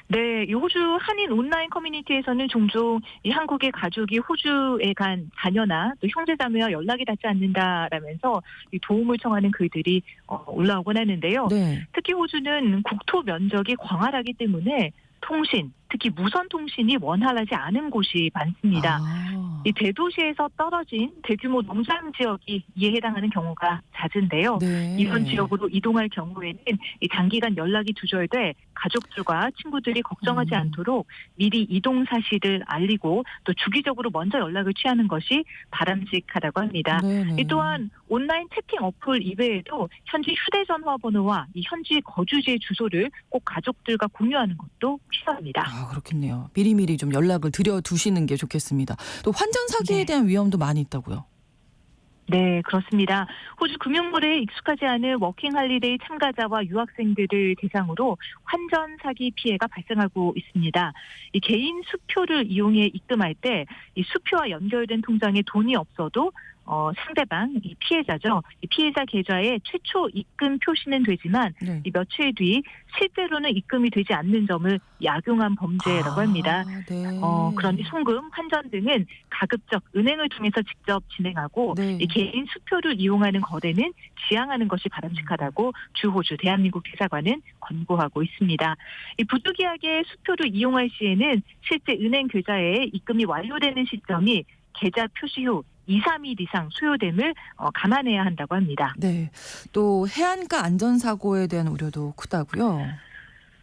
Speaker 7: 네, 이 호주 한인 온라인 커뮤니티에서는 종종 이 한국의 가족이 호주에 간 자녀나 또 형제자매와 연락이 닿지 않는다라면서 이 도움을 청하는 글들이 올라오곤 하는데요.
Speaker 1: 네.
Speaker 7: 특히 호주는 국토 면적이 광활하기 때문에 통신, 특히 무선 통신이 원활하지 않은 곳이 많습니다.
Speaker 1: 아.
Speaker 7: 이 대도시에서 떨어진 대규모 농장 지역이 이에 해당하는 경우가 잦은데요.
Speaker 1: 네.
Speaker 7: 이런 지역으로 이동할 경우에는 이 장기간 연락이 두절돼 가족들과 친구들이 걱정하지 않도록 미리 이동 사실을 알리고 또 주기적으로 먼저 연락을 취하는 것이 바람직하다고 합니다.
Speaker 1: 네네.
Speaker 7: 이 또한 온라인 채팅 어플 이외에도 현지 휴대전화 번호와 이 현지 거주지의 주소를 꼭 가족들과 공유하는 것도 필요합니다.
Speaker 1: 아, 그렇겠네요. 미리미리 좀 연락을 드려두시는 게 좋겠습니다. 또 환전 사기에
Speaker 7: 네.
Speaker 1: 대한 위험도 많이 있다고요?
Speaker 7: 네, 그렇습니다. 호주 금융물에 익숙하지 않은 워킹 할리데이 참가자와 유학생들을 대상으로 환전 사기 피해가 발생하고 있습니다. 이 개인 수표를 이용해 입금할 때 이 수표와 연결된 통장에 돈이 없어도 상대방, 이 피해자죠. 이 피해자 계좌에 최초 입금 표시는 되지만
Speaker 1: 네.
Speaker 7: 이 며칠 뒤 실제로는 입금이 되지 않는 점을 약용한 범죄라고 합니다.
Speaker 1: 네.
Speaker 7: 그러니 송금, 환전 등은 가급적 은행을 통해서 직접 진행하고
Speaker 1: 네.
Speaker 7: 이 개인 수표를 이용하는 거래는 지양하는 것이 바람직하다고 주 호주 대한민국 대사관은 권고하고 있습니다. 이 부득이하게 수표를 이용할 시에는 실제 은행 계좌에 입금이 완료되는 시점이 계좌 표시 후 2, 3일 이상 소요됨을 감안해야 한다고 합니다.
Speaker 1: 네. 또 해안가 안전사고에 대한 우려도 크다고요?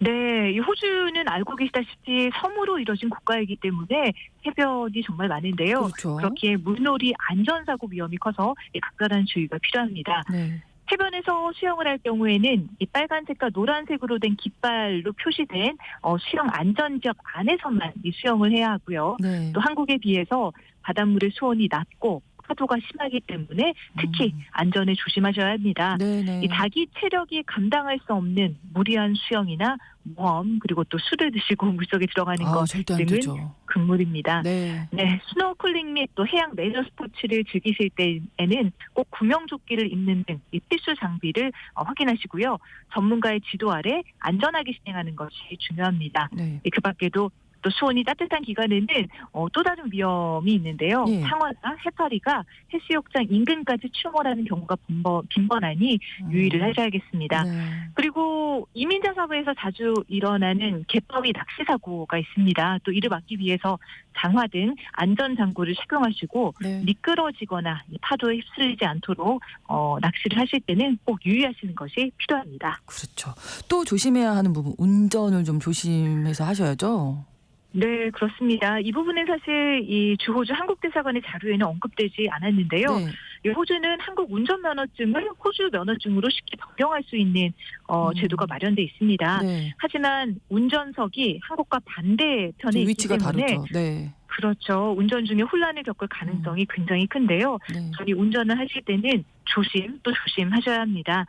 Speaker 7: 네, 이 호주는 알고 계시다시피 섬으로 이뤄진 국가이기 때문에 해변이 정말 많은데요.
Speaker 1: 그렇죠.
Speaker 7: 그렇기에 물놀이 안전사고 위험이 커서 각별한 주의가 필요합니다.
Speaker 1: 네.
Speaker 7: 해변에서 수영을 할 경우에는 이 빨간색과 노란색으로 된 깃발로 표시된 수영 안전지역 안에서만 이 수영을 해야 하고요.
Speaker 1: 네.
Speaker 7: 또 한국에 비해서 바닷물의 수온이 낮고 파도가 심하기 때문에 특히 안전에 조심하셔야 합니다.
Speaker 1: 네네.
Speaker 7: 이 자기 체력이 감당할 수 없는 무리한 수영이나 모험 그리고 또 술을 드시고 물속에 들어가는 것
Speaker 1: 절대 안
Speaker 7: 등은
Speaker 1: 되죠.
Speaker 7: 금물입니다.
Speaker 1: 네.
Speaker 7: 네, 스노클링 및 또 해양 레저 스포츠를 즐기실 때에는 꼭 구명조끼를 입는 등 이 필수 장비를 확인하시고요. 전문가의 지도 아래 안전하게 진행하는 것이 중요합니다.
Speaker 1: 네.
Speaker 7: 그 밖에도 또 수온이 따뜻한 기간에는 또 다른 위험이 있는데요.
Speaker 1: 예.
Speaker 7: 상어나 해파리가 해수욕장 인근까지 출몰하는 경우가 빈번하니 유의를 하셔야겠습니다.
Speaker 1: 네.
Speaker 7: 그리고 이민자 사회에서 자주 일어나는 갯바위 낚시 사고가 있습니다. 또 이를 막기 위해서 장화 등 안전 장구를 착용하시고
Speaker 1: 네.
Speaker 7: 미끄러지거나 파도에 휩쓸리지 않도록 낚시를 하실 때는 꼭 유의하시는 것이 필요합니다.
Speaker 1: 그렇죠. 또 조심해야 하는 부분, 운전을 좀 조심해서 하셔야죠.
Speaker 7: 네, 그렇습니다. 이 부분은 사실 이 주호주 한국대사관의 자료에는 언급되지 않았는데요.
Speaker 1: 네.
Speaker 7: 이 호주는 한국 운전면허증을 호주 면허증으로 쉽게 변경할 수 있는 제도가 마련돼 있습니다.
Speaker 1: 네.
Speaker 7: 하지만 운전석이 한국과 반대편에
Speaker 1: 좀
Speaker 7: 있기
Speaker 1: 위치가
Speaker 7: 때문에
Speaker 1: 다르죠. 네.
Speaker 7: 그렇죠. 운전 중에 혼란을 겪을 가능성이 굉장히 큰데요.
Speaker 1: 네.
Speaker 7: 저희 운전을 하실 때는 조심하셔야 합니다.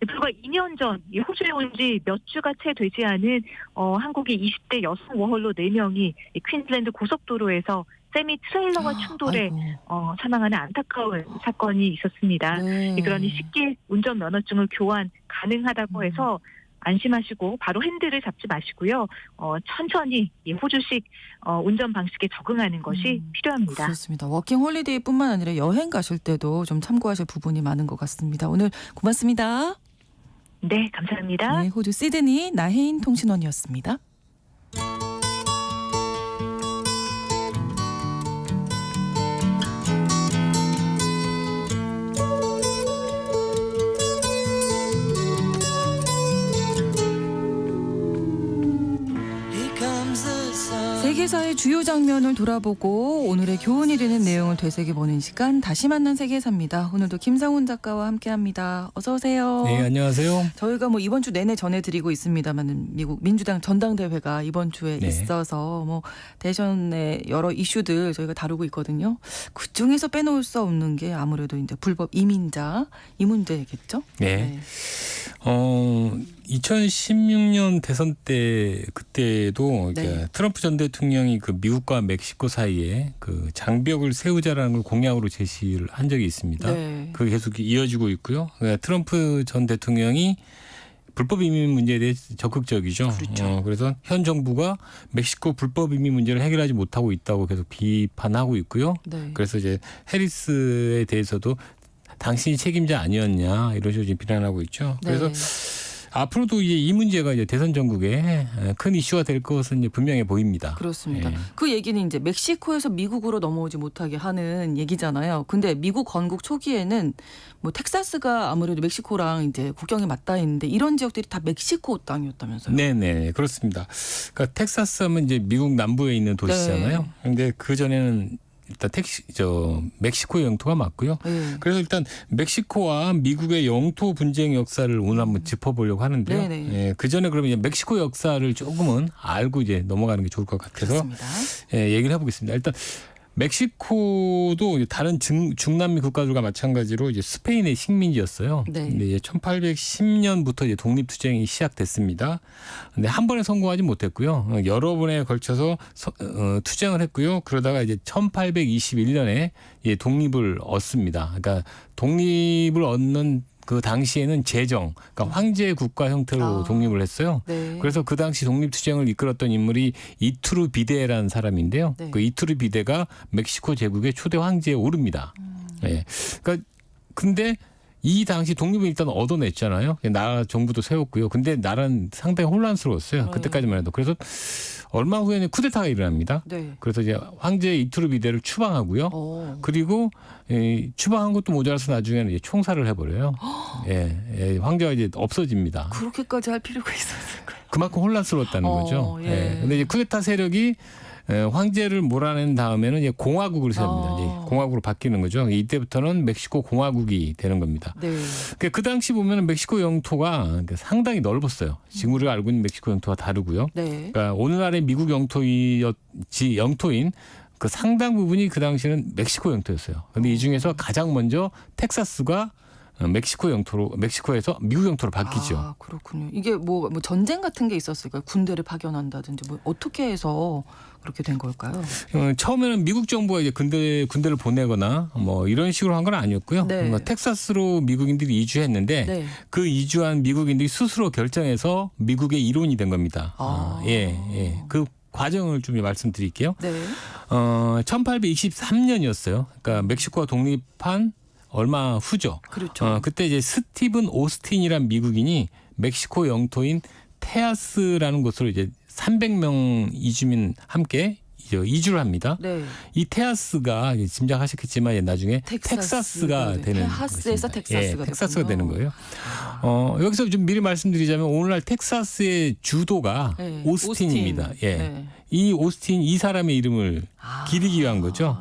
Speaker 7: 불과 2년 전 이 호주에 온 지 몇 주가 채 되지 않은 한국의 20대 여성 워홀로 4명이 이 퀸즐랜드 고속도로에서 세미 트레일러와 충돌해
Speaker 1: 아이고.
Speaker 7: 사망하는 안타까운 사건이 있었습니다.
Speaker 1: 네.
Speaker 7: 그러니 쉽게 운전 면허증을 교환 가능하다고 해서 안심하시고 바로 핸들을 잡지 마시고요. 천천히 이 호주식 운전 방식에 적응하는 것이 필요합니다.
Speaker 1: 그렇습니다. 워킹 홀리데이뿐만 아니라 여행 가실 때도 좀 참고하실 부분이 많은 것 같습니다. 오늘 고맙습니다.
Speaker 7: 네, 감사합니다.
Speaker 1: 네, 호주 시드니 나혜인 통신원이었습니다. 세계사의 주요 장면을 돌아보고 오늘의 교훈이 되는 내용을 되새겨보는 시간 다시 만난 세계사입니다. 오늘도 김상훈 작가와 함께합니다. 어서 오세요.
Speaker 8: 네, 안녕하세요.
Speaker 1: 저희가 뭐 이번 주 내내 전해드리고 있습니다만 미국 민주당 전당대회가 이번 주에
Speaker 8: 네.
Speaker 1: 있어서 뭐 대선의 여러 이슈들 저희가 다루고 있거든요. 그 중에서 빼놓을 수 없는 게 아무래도 이제 불법 이민자 이 문제겠죠.
Speaker 8: 네. 2016년 대선 때 그때도
Speaker 1: 네.
Speaker 8: 이제 트럼프 전 대통령이 그 미국과 멕시코 사이에 그 장벽을 세우자라는 걸 공약으로 제시를 한 적이 있습니다.
Speaker 1: 네.
Speaker 8: 그게 계속 이어지고 있고요. 그러니까 트럼프 전 대통령이 불법 이민 문제에 대해 적극적이죠.
Speaker 1: 그렇죠.
Speaker 8: 그래서 현 정부가 멕시코 불법 이민 문제를 해결하지 못하고 있다고 계속 비판하고 있고요.
Speaker 1: 네.
Speaker 8: 그래서 이제 해리스에 대해서도 당신이 책임자 아니었냐 이런 식으로 지금 비난하고 있죠. 그래서 앞으로도 이제 이 문제가 이제 대선 전국에 큰 이슈가 될 것은 이제 분명해 보입니다.
Speaker 1: 그렇습니다.
Speaker 8: 예.
Speaker 1: 그 얘기는 이제 멕시코에서 미국으로 넘어오지 못하게 하는 얘기잖아요. 근데 미국 건국 초기에는 뭐 텍사스가 아무래도 멕시코랑 이제 국경이 맞닿아 있는데 이런 지역들이 다 멕시코 땅이었다면서요.
Speaker 8: 네네 그렇습니다. 그러니까 텍사스 하면 이제 미국 남부에 있는 도시잖아요.
Speaker 1: 네.
Speaker 8: 그런데 그 전에는 일단 멕시코의 영토가 맞고요.
Speaker 1: 네.
Speaker 8: 그래서 일단 멕시코와 미국의 영토 분쟁 역사를 오늘 한번 짚어보려고 하는데요.
Speaker 1: 네네.
Speaker 8: 예, 그 전에 그러면 이제 멕시코 역사를 조금은 알고 이제 넘어가는 게 좋을 것 같아서
Speaker 1: 그렇습니다.
Speaker 8: 예, 얘기를 해보겠습니다. 일단 멕시코도 다른 중남미 국가들과 마찬가지로 이제 스페인의 식민지였어요.
Speaker 1: 네.
Speaker 8: 근데 이제 1810년부터 이제 독립투쟁이 시작됐습니다. 근데 한 번에 성공하지 못했고요. 여러 번에 걸쳐서 투쟁을 했고요. 그러다가 이제 1821년에 독립을 얻습니다. 그러니까 독립을 얻는 그 당시에는 제정, 그러니까 황제 국가 형태로 독립을 했어요.
Speaker 1: 네.
Speaker 8: 그래서 그 당시 독립투쟁을 이끌었던 인물이 이투르비데라는 사람인데요.
Speaker 1: 네.
Speaker 8: 그 이투르비데가 멕시코 제국의 초대 황제에 오릅니다. 예. 그러니까 근데 이 당시 독립을 일단 얻어냈잖아요. 나라 정부도 세웠고요. 근데 나라는 상당히 혼란스러웠어요. 그때까지만 해도. 그래서 얼마 후에는 쿠데타가 일어납니다.
Speaker 1: 네.
Speaker 8: 그래서 이제 황제 이투르비데를 추방하고요. 그리고 추방한 것도 모자라서 나중에는 이제 총살을 해버려요. 예, 황제가 이제 없어집니다.
Speaker 1: 그렇게까지 할 필요가 있었을까요?
Speaker 8: 그만큼 혼란스러웠다는 거죠.
Speaker 1: 예.
Speaker 8: 근데 이제 쿠데타 세력이 황제를 몰아낸 다음에는 이제 공화국을 세웁니다. 이제 공화국으로 바뀌는 거죠. 이때부터는 멕시코 공화국이 되는 겁니다.
Speaker 1: 네.
Speaker 8: 그러니까 그 당시 보면 멕시코 영토가 상당히 넓었어요. 지금 우리가 알고 있는 멕시코 영토와 다르고요.
Speaker 1: 네.
Speaker 8: 그러니까 오늘날의 미국 영토인 그 상당 부분이 그 당시에는 멕시코 영토였어요. 그런데 이 중에서 가장 먼저 텍사스가 멕시코에서 미국 영토로 바뀌죠.
Speaker 1: 아, 그렇군요. 이게 뭐 전쟁 같은 게 있었을까요? 군대를 파견한다든지 뭐 어떻게 해서 그렇게 된 걸까요?
Speaker 8: 처음에는 미국 정부가 이제 군대를 보내거나 뭐 이런 식으로 한 건 아니었고요.
Speaker 1: 네.
Speaker 8: 텍사스로 미국인들이 이주했는데
Speaker 1: 네.
Speaker 8: 그 이주한 미국인들이 스스로 결정해서 미국의 일원이 된 겁니다. 예. 그 과정을 좀 말씀드릴게요.
Speaker 1: 네.
Speaker 8: 1823년이었어요. 그러니까 멕시코가 독립한 얼마 후죠.
Speaker 1: 그렇죠.
Speaker 8: 그때 이제 스티븐 오스틴이란 미국인이 멕시코 영토인 테아스라는 곳으로 이제 300명 이주민 함께 이주를 합니다.
Speaker 1: 네.
Speaker 8: 이 테아스가 짐작하셨겠지만 나중에
Speaker 1: 텍사스.
Speaker 8: 텍사스가
Speaker 1: 네.
Speaker 8: 되는
Speaker 1: 테하스에서
Speaker 8: 것입니다.
Speaker 1: 텍사스가
Speaker 8: 텍사스가
Speaker 1: 됐군요.
Speaker 8: 되는 거예요. 여기서 좀 미리 말씀드리자면 오늘날 텍사스의 주도가
Speaker 1: 네.
Speaker 8: 오스틴입니다.
Speaker 1: 오스틴.
Speaker 8: 예.
Speaker 1: 네.
Speaker 8: 이 사람의 이름을 기리기 위한 거죠.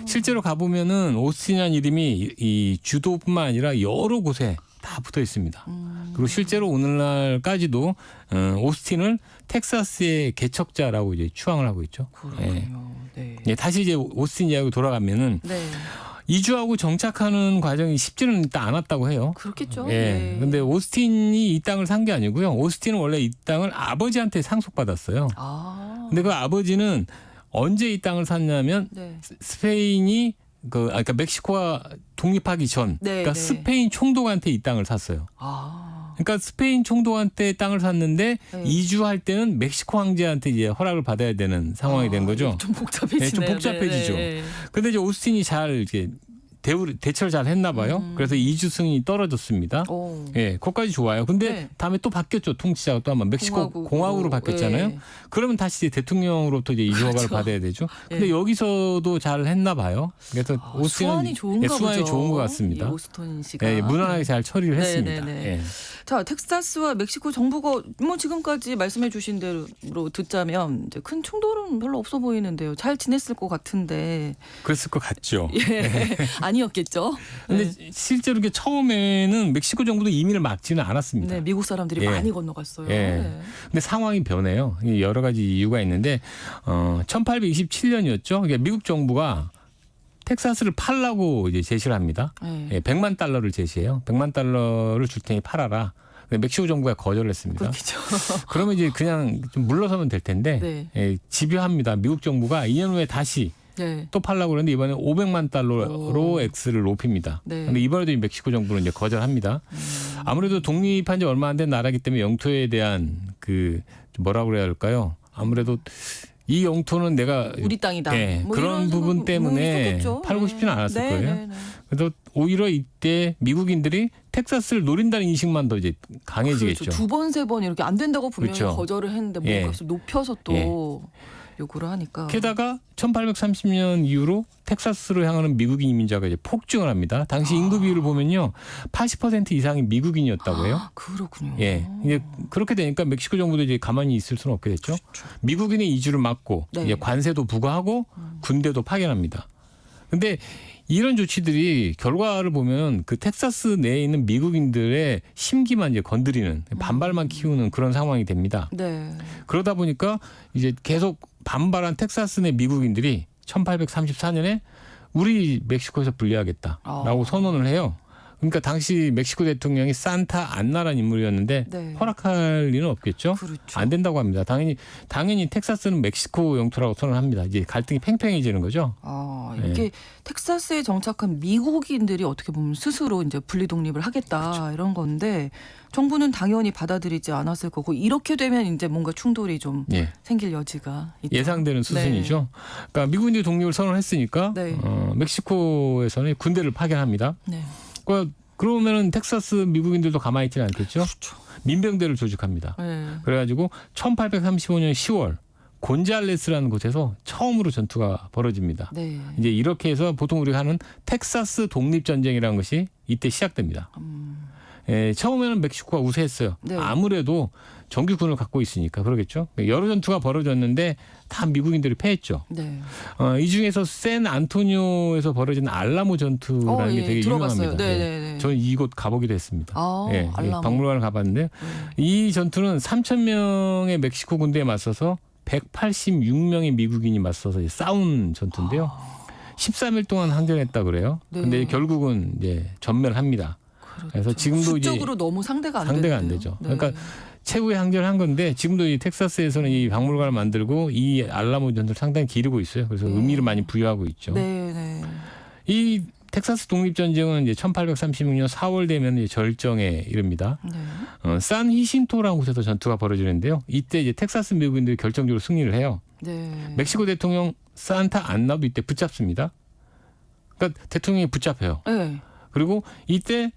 Speaker 8: 실제로 가보면은 오스틴이라는 이름이 이 주도뿐만 아니라 여러 곳에 다 붙어 있습니다. 그리고 실제로 오늘날까지도 오스틴을 텍사스의 개척자라고 이제 추앙을 하고 있죠.
Speaker 1: 그렇군요. 네.
Speaker 8: 예, 다시 이제 오스틴 이야기로 돌아가면은
Speaker 1: 네.
Speaker 8: 이주하고 정착하는 과정이 쉽지는 일단 않았다고 해요.
Speaker 1: 그렇겠죠.
Speaker 8: 예.
Speaker 1: 네.
Speaker 8: 근데 오스틴이 이 땅을 산 게 아니고요. 오스틴은 원래 이 땅을 아버지한테 상속받았어요. 근데 그 아버지는 언제 이 땅을 샀냐면
Speaker 1: 네.
Speaker 8: 스페인이 그러니까 멕시코가 독립하기 전,
Speaker 1: 네,
Speaker 8: 그러니까
Speaker 1: 네.
Speaker 8: 스페인 총독한테 이 땅을 샀어요. 그러니까 스페인 총독한테 땅을 샀는데
Speaker 1: 네.
Speaker 8: 이주할 때는 멕시코 황제한테 이제 허락을 받아야 되는 상황이 된 거죠.
Speaker 1: 좀 복잡해지네요.
Speaker 8: 네, 좀 복잡해지죠.
Speaker 1: 네.
Speaker 8: 근데 이제 오스틴이 잘 이렇게 대처를 잘 했나 봐요. 그래서 이주 승인이 떨어졌습니다.
Speaker 1: 오.
Speaker 8: 예, 거기까지 좋아요. 근데
Speaker 1: 네.
Speaker 8: 다음에 또 바뀌었죠. 통치자가 또 한번 멕시코 공화국으로 바뀌었잖아요.
Speaker 1: 예.
Speaker 8: 그러면 다시 이제 대통령으로부터 이제 이주 허가를
Speaker 1: 그렇죠.
Speaker 8: 받아야 되죠. 근데
Speaker 1: 예.
Speaker 8: 여기서도 잘 했나 봐요. 그래서 오스틴은
Speaker 1: 수완이 좋은가
Speaker 8: 수완이
Speaker 1: 보죠.
Speaker 8: 좋은 것 같습니다.
Speaker 1: 이 오스틴 씨가.
Speaker 8: 예, 무난하게 잘 처리를
Speaker 1: 네,
Speaker 8: 했습니다.
Speaker 1: 네, 네.
Speaker 8: 예.
Speaker 1: 자, 텍사스와 멕시코 정부가 뭐 지금까지 말씀해 주신 대로 듣자면 이제 큰 충돌은 별로 없어 보이는데요. 잘 지냈을 것 같은데.
Speaker 8: 그랬을 것 같죠.
Speaker 1: 예. 아니었겠죠.
Speaker 8: 근데
Speaker 1: 네.
Speaker 8: 실제로 이게 처음에는 멕시코 정부도 이민을 막지는 않았습니다.
Speaker 1: 네, 미국 사람들이
Speaker 8: 예.
Speaker 1: 많이 건너갔어요.
Speaker 8: 예.
Speaker 1: 네.
Speaker 8: 근데 상황이 변해요. 여러 가지 이유가 있는데 1827년이었죠. 그러니까 미국 정부가 텍사스를 팔라고 이제 제시를 합니다.
Speaker 1: 네.
Speaker 8: 예, 100만 달러를 제시해요. 100만 달러를 줄 테니 팔아라. 근데 멕시코 정부가 거절을 했습니다.
Speaker 1: 그렇겠죠.
Speaker 8: 그러면 이제 그냥 좀 물러서면 될 텐데
Speaker 1: 네.
Speaker 8: 예, 집요합니다. 미국 정부가 2년 후에 다시
Speaker 1: 네.
Speaker 8: 또 팔라고 그러는데 이번에 500만 달러로 X를 높입니다.
Speaker 1: 네.
Speaker 8: 그런데 이번에도 이 멕시코 정부는 이제 거절합니다. 아무래도 독립한 지 얼마 안 된 나라기 때문에 영토에 대한 그 뭐라고 그래야 할까요? 아무래도 이 영토는 내가
Speaker 1: 우리 땅이다.
Speaker 8: 예,
Speaker 1: 뭐
Speaker 8: 그런
Speaker 1: 이런
Speaker 8: 부분
Speaker 1: 생각
Speaker 8: 때문에
Speaker 1: 있었겠죠.
Speaker 8: 팔고 싶지는 않았을
Speaker 1: 네,
Speaker 8: 거예요.
Speaker 1: 네, 네.
Speaker 8: 그래서 오히려 이때 미국인들이 텍사스를 노린다는 인식만 더 이제 강해지겠죠.
Speaker 1: 그렇죠. 두 번, 세 번 이렇게 안 된다고 분명히
Speaker 8: 그렇죠.
Speaker 1: 거절을 했는데
Speaker 8: 예.
Speaker 1: 몸값을 높여서 또
Speaker 8: 예.
Speaker 1: 요구를 하니까.
Speaker 8: 게다가 1830년 이후로 텍사스로 향하는 미국인 이민자가 이제 폭증을 합니다. 당시 인구 비율을 보면요. 80% 이상이 미국인이었다고 해요.
Speaker 1: 그렇군요.
Speaker 8: 예. 이제 그렇게 되니까 멕시코 정부도 이제 가만히 있을 수는 없게 됐죠. 미국인의 이주를 막고
Speaker 1: 네.
Speaker 8: 이제 관세도 부과하고 군대도 파견합니다. 근데 이런 조치들이 결과를 보면 그 텍사스 내에 있는 미국인들의 심기만 이제 건드리는 반발만 키우는 그런 상황이 됩니다.
Speaker 1: 네.
Speaker 8: 그러다 보니까 이제 계속 반발한 텍사스 내 미국인들이 1834년에 우리 멕시코에서 분리하겠다라고 선언을 해요. 그러니까 당시 멕시코 대통령이 산타 안나라는 인물이었는데
Speaker 1: 네.
Speaker 8: 허락할 리는 없겠죠.
Speaker 1: 그렇죠.
Speaker 8: 안 된다고 합니다. 당연히 텍사스는 멕시코 영토라고 선언합니다. 이제 갈등이 팽팽해지는 거죠.
Speaker 1: 이게
Speaker 8: 예.
Speaker 1: 텍사스에 정착한 미국인들이 어떻게 보면 스스로 이제 분리 독립을 하겠다
Speaker 8: 그렇죠.
Speaker 1: 이런 건데 정부는 당연히 받아들이지 않았을 거고 이렇게 되면 이제 뭔가 충돌이 좀
Speaker 8: 예.
Speaker 1: 생길 여지가 있다.
Speaker 8: 예상되는 수순이죠. 그러니까 미국인들이 독립을 선언했으니까
Speaker 1: 네.
Speaker 8: 멕시코에서는 군대를 파견합니다.
Speaker 1: 네.
Speaker 8: 그러면은 텍사스 미국인들도 가만히 있지는 않겠죠.
Speaker 1: 그렇죠.
Speaker 8: 민병대를 조직합니다.
Speaker 1: 네.
Speaker 8: 그래가지고 1835년 10월 곤잘레스라는 곳에서 처음으로 전투가 벌어집니다.
Speaker 1: 네.
Speaker 8: 이제 이렇게 해서 보통 우리가 하는 텍사스 독립전쟁이라는 것이 이때 시작됩니다. 처음에는 멕시코가 우세했어요.
Speaker 1: 네.
Speaker 8: 아무래도 정규군을 갖고 있으니까 그러겠죠. 여러 전투가 벌어졌는데 다 미국인들이 패했죠.
Speaker 1: 네.
Speaker 8: 이 중에서 샌 안토니오에서 벌어진 알라모 전투라는 게 되게
Speaker 1: 들어봤어요.
Speaker 8: 유명합니다.
Speaker 1: 네네네.
Speaker 8: 저는 이곳 가보기도 했습니다. 예,
Speaker 1: 알라모.
Speaker 8: 박물관을 가봤는데 이 전투는 3,000명의 멕시코 군대에 맞서서 186명의 미국인이 맞서서 이제 싸운 전투인데요. 13일 동안 항전했다 그래요.
Speaker 1: 네.
Speaker 8: 근데 결국은 이제 전멸합니다.
Speaker 1: 그렇죠.
Speaker 8: 그래서 지금도 이제
Speaker 1: 수적으로 너무 상대가 안
Speaker 8: 상대가 안
Speaker 1: 되는데요.
Speaker 8: 되죠.
Speaker 1: 네.
Speaker 8: 그러니까 최후의 항전을 한 건데 지금도 이 텍사스에서는 이 박물관을 만들고 이 알라모 전투를 상당히 기르고 있어요. 그래서 의미를 많이 부여하고 있죠.
Speaker 1: 네, 네.
Speaker 8: 이 텍사스 독립전쟁은 이제 1836년 4월 되면 이제 절정에 이릅니다.
Speaker 1: 네.
Speaker 8: 산 히신토라는 곳에서 전투가 벌어지는데요. 이때 이제 텍사스 미국인들이 결정적으로 승리를 해요.
Speaker 1: 네.
Speaker 8: 멕시코 대통령 산타 안나도 이때 붙잡습니다. 그러니까 대통령이 붙잡혀요.
Speaker 1: 네.
Speaker 8: 그리고 이때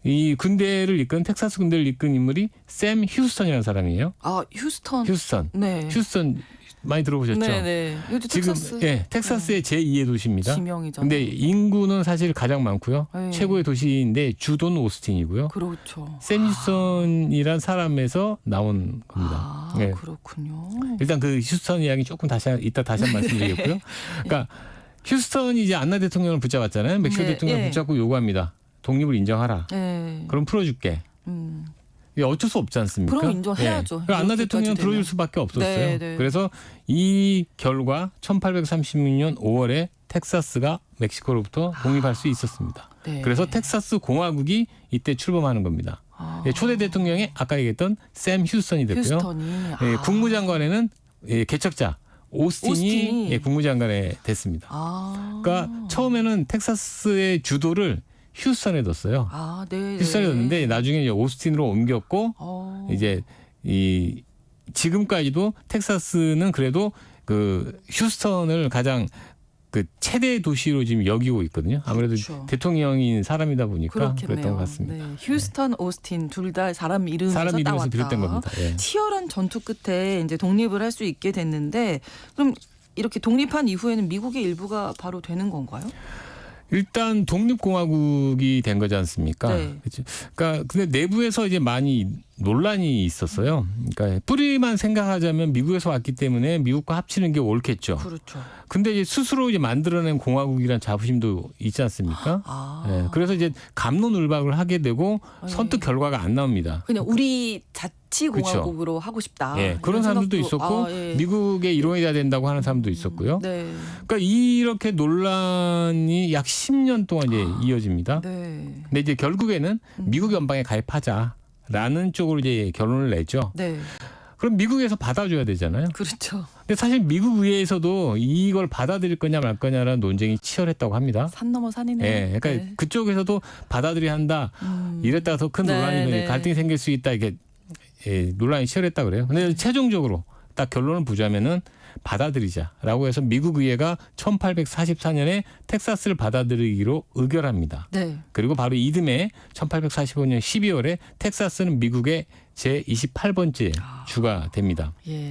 Speaker 8: 이 군대를 이끈 텍사스 군대를 이끈 인물이 샘 휴스턴이라는 사람이에요.
Speaker 1: 휴스턴.
Speaker 8: 휴스턴.
Speaker 1: 네.
Speaker 8: 휴스턴 많이 들어보셨죠?
Speaker 1: 네, 네. 이것도
Speaker 8: 지금
Speaker 1: 텍사스.
Speaker 8: 텍사스의 제2의 도시입니다.
Speaker 1: 지명이잖아요.
Speaker 8: 근데 인구는 사실 가장 많고요.
Speaker 1: 네.
Speaker 8: 최고의 도시인데 주도는 오스틴이고요.
Speaker 1: 그렇죠.
Speaker 8: 샘 휴스턴이란 사람에서 나온 겁니다. 네.
Speaker 1: 그렇군요.
Speaker 8: 일단 그 휴스턴 이야기 조금 이따 다시 한번 말씀드리겠고요. 그러니까 휴스턴이 이제 안나 대통령을 붙잡았잖아요. 멕시코
Speaker 1: 네,
Speaker 8: 대통령을
Speaker 1: 네.
Speaker 8: 붙잡고 요구합니다. 독립을 인정하라.
Speaker 1: 네.
Speaker 8: 그럼 풀어줄게. 이게 어쩔 수 없지 않습니까?
Speaker 1: 그럼 인정해야죠.
Speaker 8: 예. 안나
Speaker 1: 이렇게까지
Speaker 8: 대통령은 들어줄
Speaker 1: 되면.
Speaker 8: 수밖에 없었어요.
Speaker 1: 네, 네.
Speaker 8: 그래서 이 결과 1836년 5월에 텍사스가 멕시코로부터 독립할 수 있었습니다.
Speaker 1: 네.
Speaker 8: 그래서 텍사스 공화국이 이때 출범하는 겁니다. 초대 대통령이 아까 얘기했던 샘 휴스턴이 됐고요.
Speaker 1: 휴스턴이.
Speaker 8: 국무장관에는 개척자 오스틴이 국무장관에 됐습니다. 그러니까 처음에는 텍사스의 주도를 휴스턴에 뒀어요.
Speaker 1: 네.
Speaker 8: 휴스턴에 뒀는데 나중에 이제 오스틴으로 옮겼고 이제 이 지금까지도 텍사스는 그래도 그 휴스턴을 가장 그 최대 도시로 지금 여기고 있거든요. 아무래도
Speaker 1: 그렇죠.
Speaker 8: 대통령인 사람이다 보니까
Speaker 1: 그렇겠네요.
Speaker 8: 그랬던 것 같습니다.
Speaker 1: 네. 휴스턴, 오스틴 둘 다 사람 이름에서
Speaker 8: 사람 이름에서
Speaker 1: 따왔다.
Speaker 8: 비롯된 겁니다. 예.
Speaker 1: 치열한 전투 끝에 이제 독립을 할 수 있게 됐는데 그럼 이렇게 독립한 이후에는 미국의 일부가 바로 되는 건가요?
Speaker 8: 일단 독립공화국이 된 거지 않습니까?
Speaker 1: 네.
Speaker 8: 그렇죠. 그러니까 근데 내부에서 이제 많이 논란이 있었어요. 그러니까 뿌리만 생각하자면 미국에서 왔기 때문에 미국과 합치는 게 옳겠죠.
Speaker 1: 그렇죠.
Speaker 8: 근데 이제 스스로 이제 만들어낸 공화국이란 자부심도 있지 않습니까?
Speaker 1: 아.
Speaker 8: 네. 그래서 이제 갑론을박을 하게 되고 선뜻 결과가 안 나옵니다.
Speaker 1: 그냥 우리 자치공화국으로 하고 싶다.
Speaker 8: 예, 그런
Speaker 1: 이런
Speaker 8: 사람들도
Speaker 1: 생각도-
Speaker 8: 있었고
Speaker 1: 아, 예.
Speaker 8: 미국의 일원이 돼야 된다고 하는 사람도 있었고요.
Speaker 1: 네.
Speaker 8: 그러니까 이렇게 논란이 약 10년 동안 이제 이어집니다.
Speaker 1: 네.
Speaker 8: 근데 이제 결국에는 미국 연방에 가입하자라는 쪽으로 이제 결론을 내죠.
Speaker 1: 네.
Speaker 8: 그럼 미국에서 받아줘야 되잖아요.
Speaker 1: 그렇죠.
Speaker 8: 근데 사실 미국 의회에서도 이걸 받아들일 거냐 말 거냐라는 논쟁이 치열했다고 합니다.
Speaker 1: 산 넘어 산이네요.
Speaker 8: 예, 그러니까
Speaker 1: 네.
Speaker 8: 그쪽에서도 받아들여야 한다. 이랬다가 더 큰
Speaker 1: 네,
Speaker 8: 논란이
Speaker 1: 네.
Speaker 8: 갈등이 생길 수 있다. 이게 논란이 치열했다 그래요. 근데 최종적으로 딱 결론을 보자면은 받아들이자라고 해서 미국 의회가 1844년에 텍사스를 받아들이기로 의결합니다.
Speaker 1: 네.
Speaker 8: 그리고 바로 이듬해 1845년 12월에 텍사스는 미국의 제28번째 주가 됩니다.
Speaker 1: 예.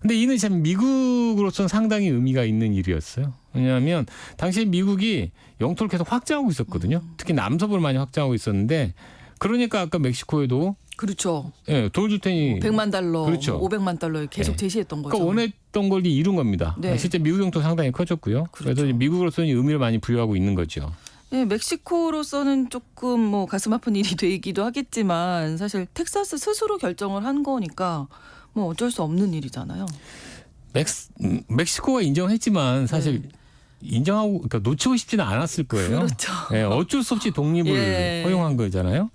Speaker 8: 근데 이는 참 미국으로서는 상당히 의미가 있는 일이었어요. 왜냐하면 당시에 미국이 영토를 계속 확장하고 있었거든요. 특히 남서부를 많이 확장하고 있었는데 그러니까 아까 멕시코에도
Speaker 1: 그렇죠.
Speaker 8: 예, 돈을 줄 테니
Speaker 1: 100만 달러,
Speaker 8: 그렇죠.
Speaker 1: 500만 달러 계속
Speaker 8: 네.
Speaker 1: 제시했던 거죠.
Speaker 8: 그러니까 원했던 걸 이룬 겁니다.
Speaker 1: 네.
Speaker 8: 실제 미국 영토 상당히 커졌고요. 그래서
Speaker 1: 그렇죠.
Speaker 8: 이제 미국으로서는 의미를 많이 부여하고 있는 거죠.
Speaker 1: 예, 멕시코로서는 조금 뭐 가슴 아픈 일이 되기도 하겠지만 사실 텍사스 스스로 결정을 한 거니까 뭐 어쩔 수 없는 일이잖아요.
Speaker 8: 멕시코가 인정했지만 사실
Speaker 1: 네.
Speaker 8: 인정하고 그러니까 놓치고 싶지는 않았을 거예요.
Speaker 1: 그렇죠.
Speaker 8: 예, 어쩔 수 없이 독립을
Speaker 1: 예.
Speaker 8: 허용한 거잖아요.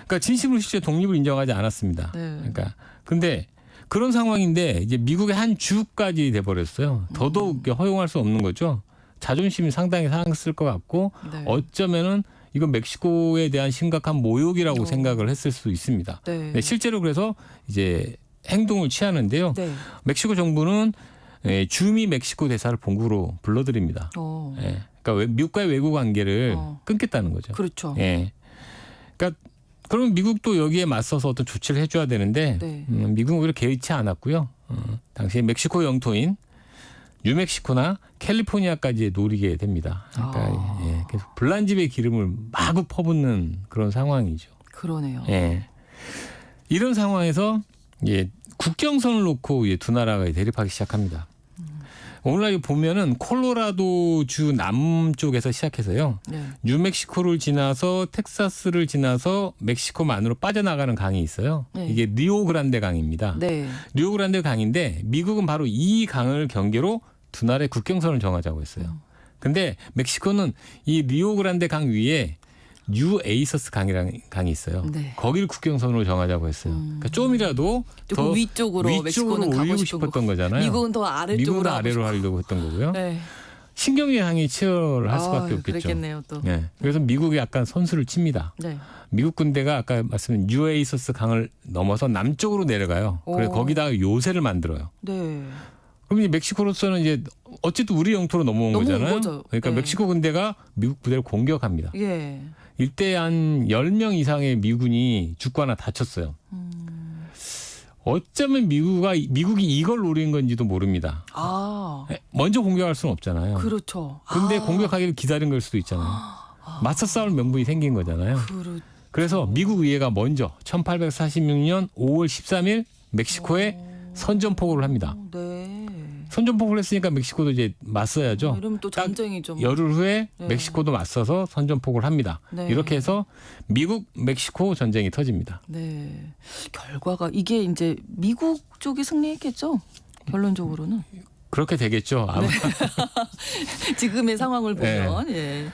Speaker 8: 그러니까 진심으로 실제 독립을 인정하지 않았습니다.
Speaker 1: 네.
Speaker 8: 그러니까 근데 그런 상황인데 이제 미국의 한 주까지 돼 버렸어요. 더더욱 허용할 수 없는 거죠. 자존심이 상당히 상했을 것 같고
Speaker 1: 네.
Speaker 8: 어쩌면은 이건 멕시코에 대한 심각한 모욕이라고 생각을 했을 수 있습니다.
Speaker 1: 네.
Speaker 8: 네, 실제로 그래서 이제 행동을 취하는데요.
Speaker 1: 네.
Speaker 8: 멕시코 정부는 주미 멕시코 대사를 본국으로 불러들입니다.
Speaker 1: 어.
Speaker 8: 예. 그러니까 미국과의 외교 관계를
Speaker 1: 어.
Speaker 8: 끊겠다는 거죠.
Speaker 1: 그렇죠.
Speaker 8: 예. 그러니까 그러면 미국도 여기에 맞서서 어떤 조치를 해줘야 되는데
Speaker 1: 네.
Speaker 8: 미국은 오히려 개의치 않았고요. 당시에 멕시코 영토인 뉴멕시코나 캘리포니아까지 노리게 됩니다. 그러니까 예, 계속 불난집의 기름을 마구 퍼붓는 그런 상황이죠.
Speaker 1: 그러네요.
Speaker 8: 예. 이런 상황에서 예, 국경선을 놓고 예, 두 나라가 대립하기 시작합니다. 오늘날 보면은 콜로라도 주 남쪽에서 시작해서요.
Speaker 1: 네.
Speaker 8: 뉴멕시코를 지나서 텍사스를 지나서 멕시코만으로 빠져나가는 강이 있어요.
Speaker 1: 네.
Speaker 8: 이게 리오그란데 강입니다.
Speaker 1: 네.
Speaker 8: 리오그란데 강인데 미국은 바로 이 강을 경계로 두 나라의 국경선을 정하자고 했어요. 근데 멕시코는 이 리오그란데 강 위에 뉴에이서스 강이라는 강이 있어요.
Speaker 1: 네.
Speaker 8: 거기를 국경선으로 정하자고 했어요. 그러니까 좀이라도
Speaker 1: 조금
Speaker 8: 더
Speaker 1: 위쪽으로 멕시코는 가고
Speaker 8: 올리고
Speaker 1: 싶은
Speaker 8: 싶었던 거잖아요.
Speaker 1: 미국은 더 아래쪽으로
Speaker 8: 미국은 더
Speaker 1: 하고
Speaker 8: 아래로
Speaker 1: 싶고.
Speaker 8: 하려고 했던 거고요.
Speaker 1: 네.
Speaker 8: 신경전이 치열할 수밖에 없겠죠.
Speaker 1: 그랬겠네요, 또.
Speaker 8: 네. 그래서 미국이 약간 선수를 칩니다.
Speaker 1: 네.
Speaker 8: 미국 군대가 아까 말씀드린 뉴에이서스 강을 넘어서 남쪽으로 내려가요. 그래서
Speaker 1: 오.
Speaker 8: 거기다가 요새를 만들어요.
Speaker 1: 네.
Speaker 8: 그럼 이제 멕시코로서는 이제 어쨌든 우리 영토로 넘어온
Speaker 1: 넘어온
Speaker 8: 거잖아요.
Speaker 1: 거죠.
Speaker 8: 그러니까
Speaker 1: 네.
Speaker 8: 멕시코 군대가 미국 부대를 공격합니다.
Speaker 1: 예.
Speaker 8: 이때 한 10명 이상의 미군이 죽거나 다쳤어요. 어쩌면 미국이 이걸 노린 건지도 모릅니다.
Speaker 1: 아.
Speaker 8: 먼저 공격할 수는 없잖아요.
Speaker 1: 그렇죠.
Speaker 8: 근데
Speaker 1: 아.
Speaker 8: 공격하기를 기다린 걸 수도 있잖아요. 맞서 싸울 명분이 생긴 거잖아요. 그래서 미국 의회가 먼저 1846년 5월 13일 멕시코에 선전포고를 합니다.
Speaker 1: 네.
Speaker 8: 선전포고를 했으니까 멕시코도 이제 맞서야죠.
Speaker 1: 이러면 또
Speaker 8: 딱
Speaker 1: 전쟁이죠.
Speaker 8: 열흘 후에
Speaker 1: 네.
Speaker 8: 멕시코도 맞서서 선전포고를 합니다.
Speaker 1: 네.
Speaker 8: 이렇게 해서 미국 멕시코 전쟁이 터집니다.
Speaker 1: 네. 결과가 이게 이제 미국 쪽이 승리했겠죠. 결론적으로는
Speaker 8: 그렇게 되겠죠. 아마
Speaker 1: 지금의 상황을 보면 예.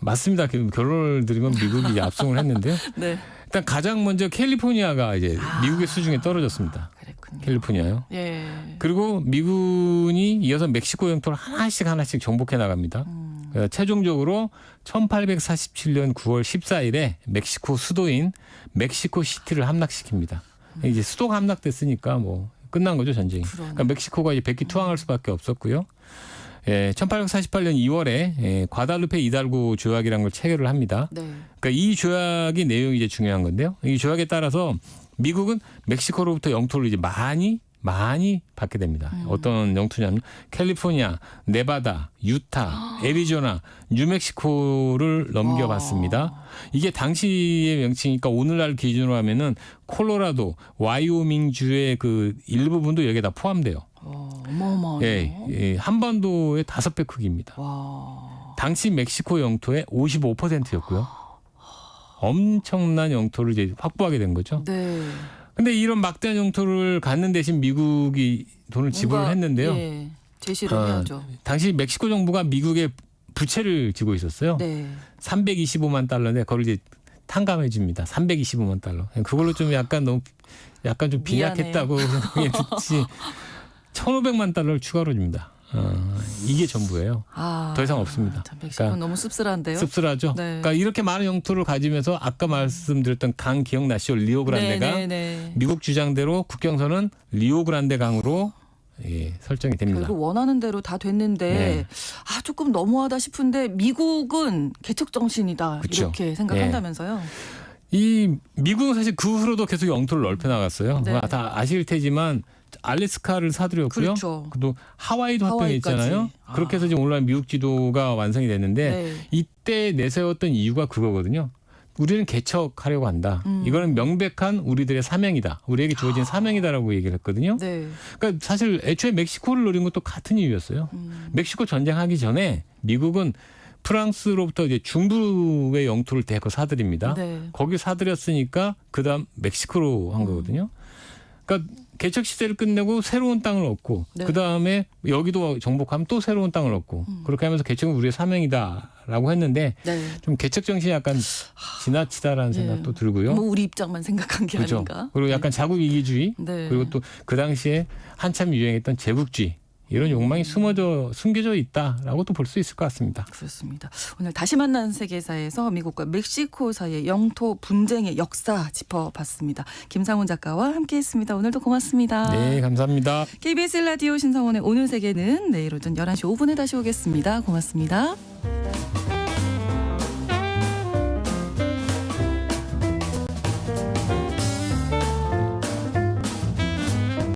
Speaker 8: 맞습니다. 결론을 드리면 미국이 압승을 했는데요.
Speaker 1: 네.
Speaker 8: 일단 가장 먼저 캘리포니아가 이제 미국의 수중에 떨어졌습니다.
Speaker 1: 그랬군요.
Speaker 8: 캘리포니아요.
Speaker 1: 예.
Speaker 8: 그리고 미군이 이어서 멕시코 영토를 하나씩 정복해 나갑니다. 그래서 최종적으로 1847년 9월 14일에 멕시코 수도인 멕시코 시티를 함락시킵니다. 이제 수도가 함락됐으니까 뭐 끝난 거죠, 전쟁이. 그러니까 멕시코가 이제 백기투항할 수밖에 없었고요. 예, 1848년 2월에 과다루페 이달고 조약이라는 걸 체결을 합니다.
Speaker 1: 네.
Speaker 8: 그러니까 이 조약의 내용이 이제 중요한 건데요. 이 조약에 따라서 미국은 멕시코로부터 영토를 이제 많이 받게 됩니다. 어떤 영토냐면 캘리포니아, 네바다, 유타, 애리조나, 뉴멕시코를 넘겨받습니다. 이게 당시의 명칭이니까 오늘날 기준으로 하면은 콜로라도, 와이오밍주의 그 일부분도 여기에 다 포함돼요.
Speaker 1: 어마어마하네요.
Speaker 8: 예, 한반도의 5배 크기입니다.
Speaker 1: 와.
Speaker 8: 당시 멕시코 영토의 55%였고요. 엄청난 영토를 이제 확보하게 된 거죠.
Speaker 1: 네.
Speaker 8: 근데 이런 막대한 영토를 갖는 대신 미국이 돈을 지불을
Speaker 1: 뭔가,
Speaker 8: 했는데요.
Speaker 1: 예, 제시를 해야죠.
Speaker 8: 당시 멕시코 정부가 미국에 부채를 지고 있었어요.
Speaker 1: 네.
Speaker 8: 325만 달러인데 그걸 이제 탕감해 줍니다. 325만 달러. 그걸로 좀 약간 좀 빈약했다고 생각이 듣지. 1,500만 달러를 추가로 줍니다. 이게 전부예요. 더 이상 없습니다.
Speaker 1: 참 멕시코
Speaker 8: 그러니까
Speaker 1: 너무 씁쓸한데요.
Speaker 8: 씁쓸하죠.
Speaker 1: 네.
Speaker 8: 그러니까 이렇게 많은 영토를 가지면서 아까 말씀드렸던 강 기억나시죠? 리오그란데가
Speaker 1: 네.
Speaker 8: 미국 주장대로 국경선은 리오그란데 강으로 설정이 됩니다.
Speaker 1: 결국 원하는 대로 다 됐는데
Speaker 8: 네.
Speaker 1: 조금 너무하다 싶은데 미국은 개척 정신이다
Speaker 8: 그쵸.
Speaker 1: 이렇게 생각한다면서요.
Speaker 8: 이 미국은 사실 그 후로도 계속 영토를 넓혀 나갔어요.
Speaker 1: 네.
Speaker 8: 다 아실 테지만 알래스카를 사들였고요.
Speaker 1: 그렇죠.
Speaker 8: 또 하와이도
Speaker 1: 하와이까지.
Speaker 8: 합병했잖아요. 그렇게 해서 지금 오늘날 미국 지도가 완성이 됐는데
Speaker 1: 네.
Speaker 8: 이때 내세웠던 이유가 그거거든요. 우리는 개척하려고 한다. 이거는 명백한 우리들의 사명이다. 우리에게 주어진 사명이다라고 얘기를 했거든요.
Speaker 1: 네.
Speaker 8: 그러니까 사실 애초에 멕시코를 노린 것도 같은 이유였어요. 멕시코 전쟁하기 전에 미국은 프랑스로부터 이제 중부의 영토를 대거 사들입니다.
Speaker 1: 네.
Speaker 8: 거기 사들였으니까 그다음 멕시코로 한 거거든요. 그러니까 개척 시대를 끝내고 새로운 땅을 얻고
Speaker 1: 네.
Speaker 8: 그다음에 여기도 정복하면 또 새로운 땅을 얻고 그렇게 하면서 개척은 우리의 사명이다라고 했는데
Speaker 1: 네.
Speaker 8: 좀 개척 정신이 약간 지나치다라는 생각도 들고요.
Speaker 1: 뭐 우리 입장만 생각한 게
Speaker 8: 그렇죠.
Speaker 1: 아닌가.
Speaker 8: 그리고 약간 자국 이기주의
Speaker 1: 네.
Speaker 8: 그리고 또 그 당시에 한참 유행했던 제국주의 이런 욕망이 숨겨져 있다라고 또 볼 수 있을 것 같습니다.
Speaker 1: 그렇습니다. 오늘 다시 만난 세계사에서 미국과 멕시코 사이의 영토 분쟁의 역사 짚어봤습니다. 김상훈 작가와 함께했습니다. 오늘도 고맙습니다.
Speaker 8: 네, 감사합니다.
Speaker 1: KBS 라디오 신성원의 오늘 세계는 내일 오전 11시 5분에 다시 오겠습니다. 고맙습니다.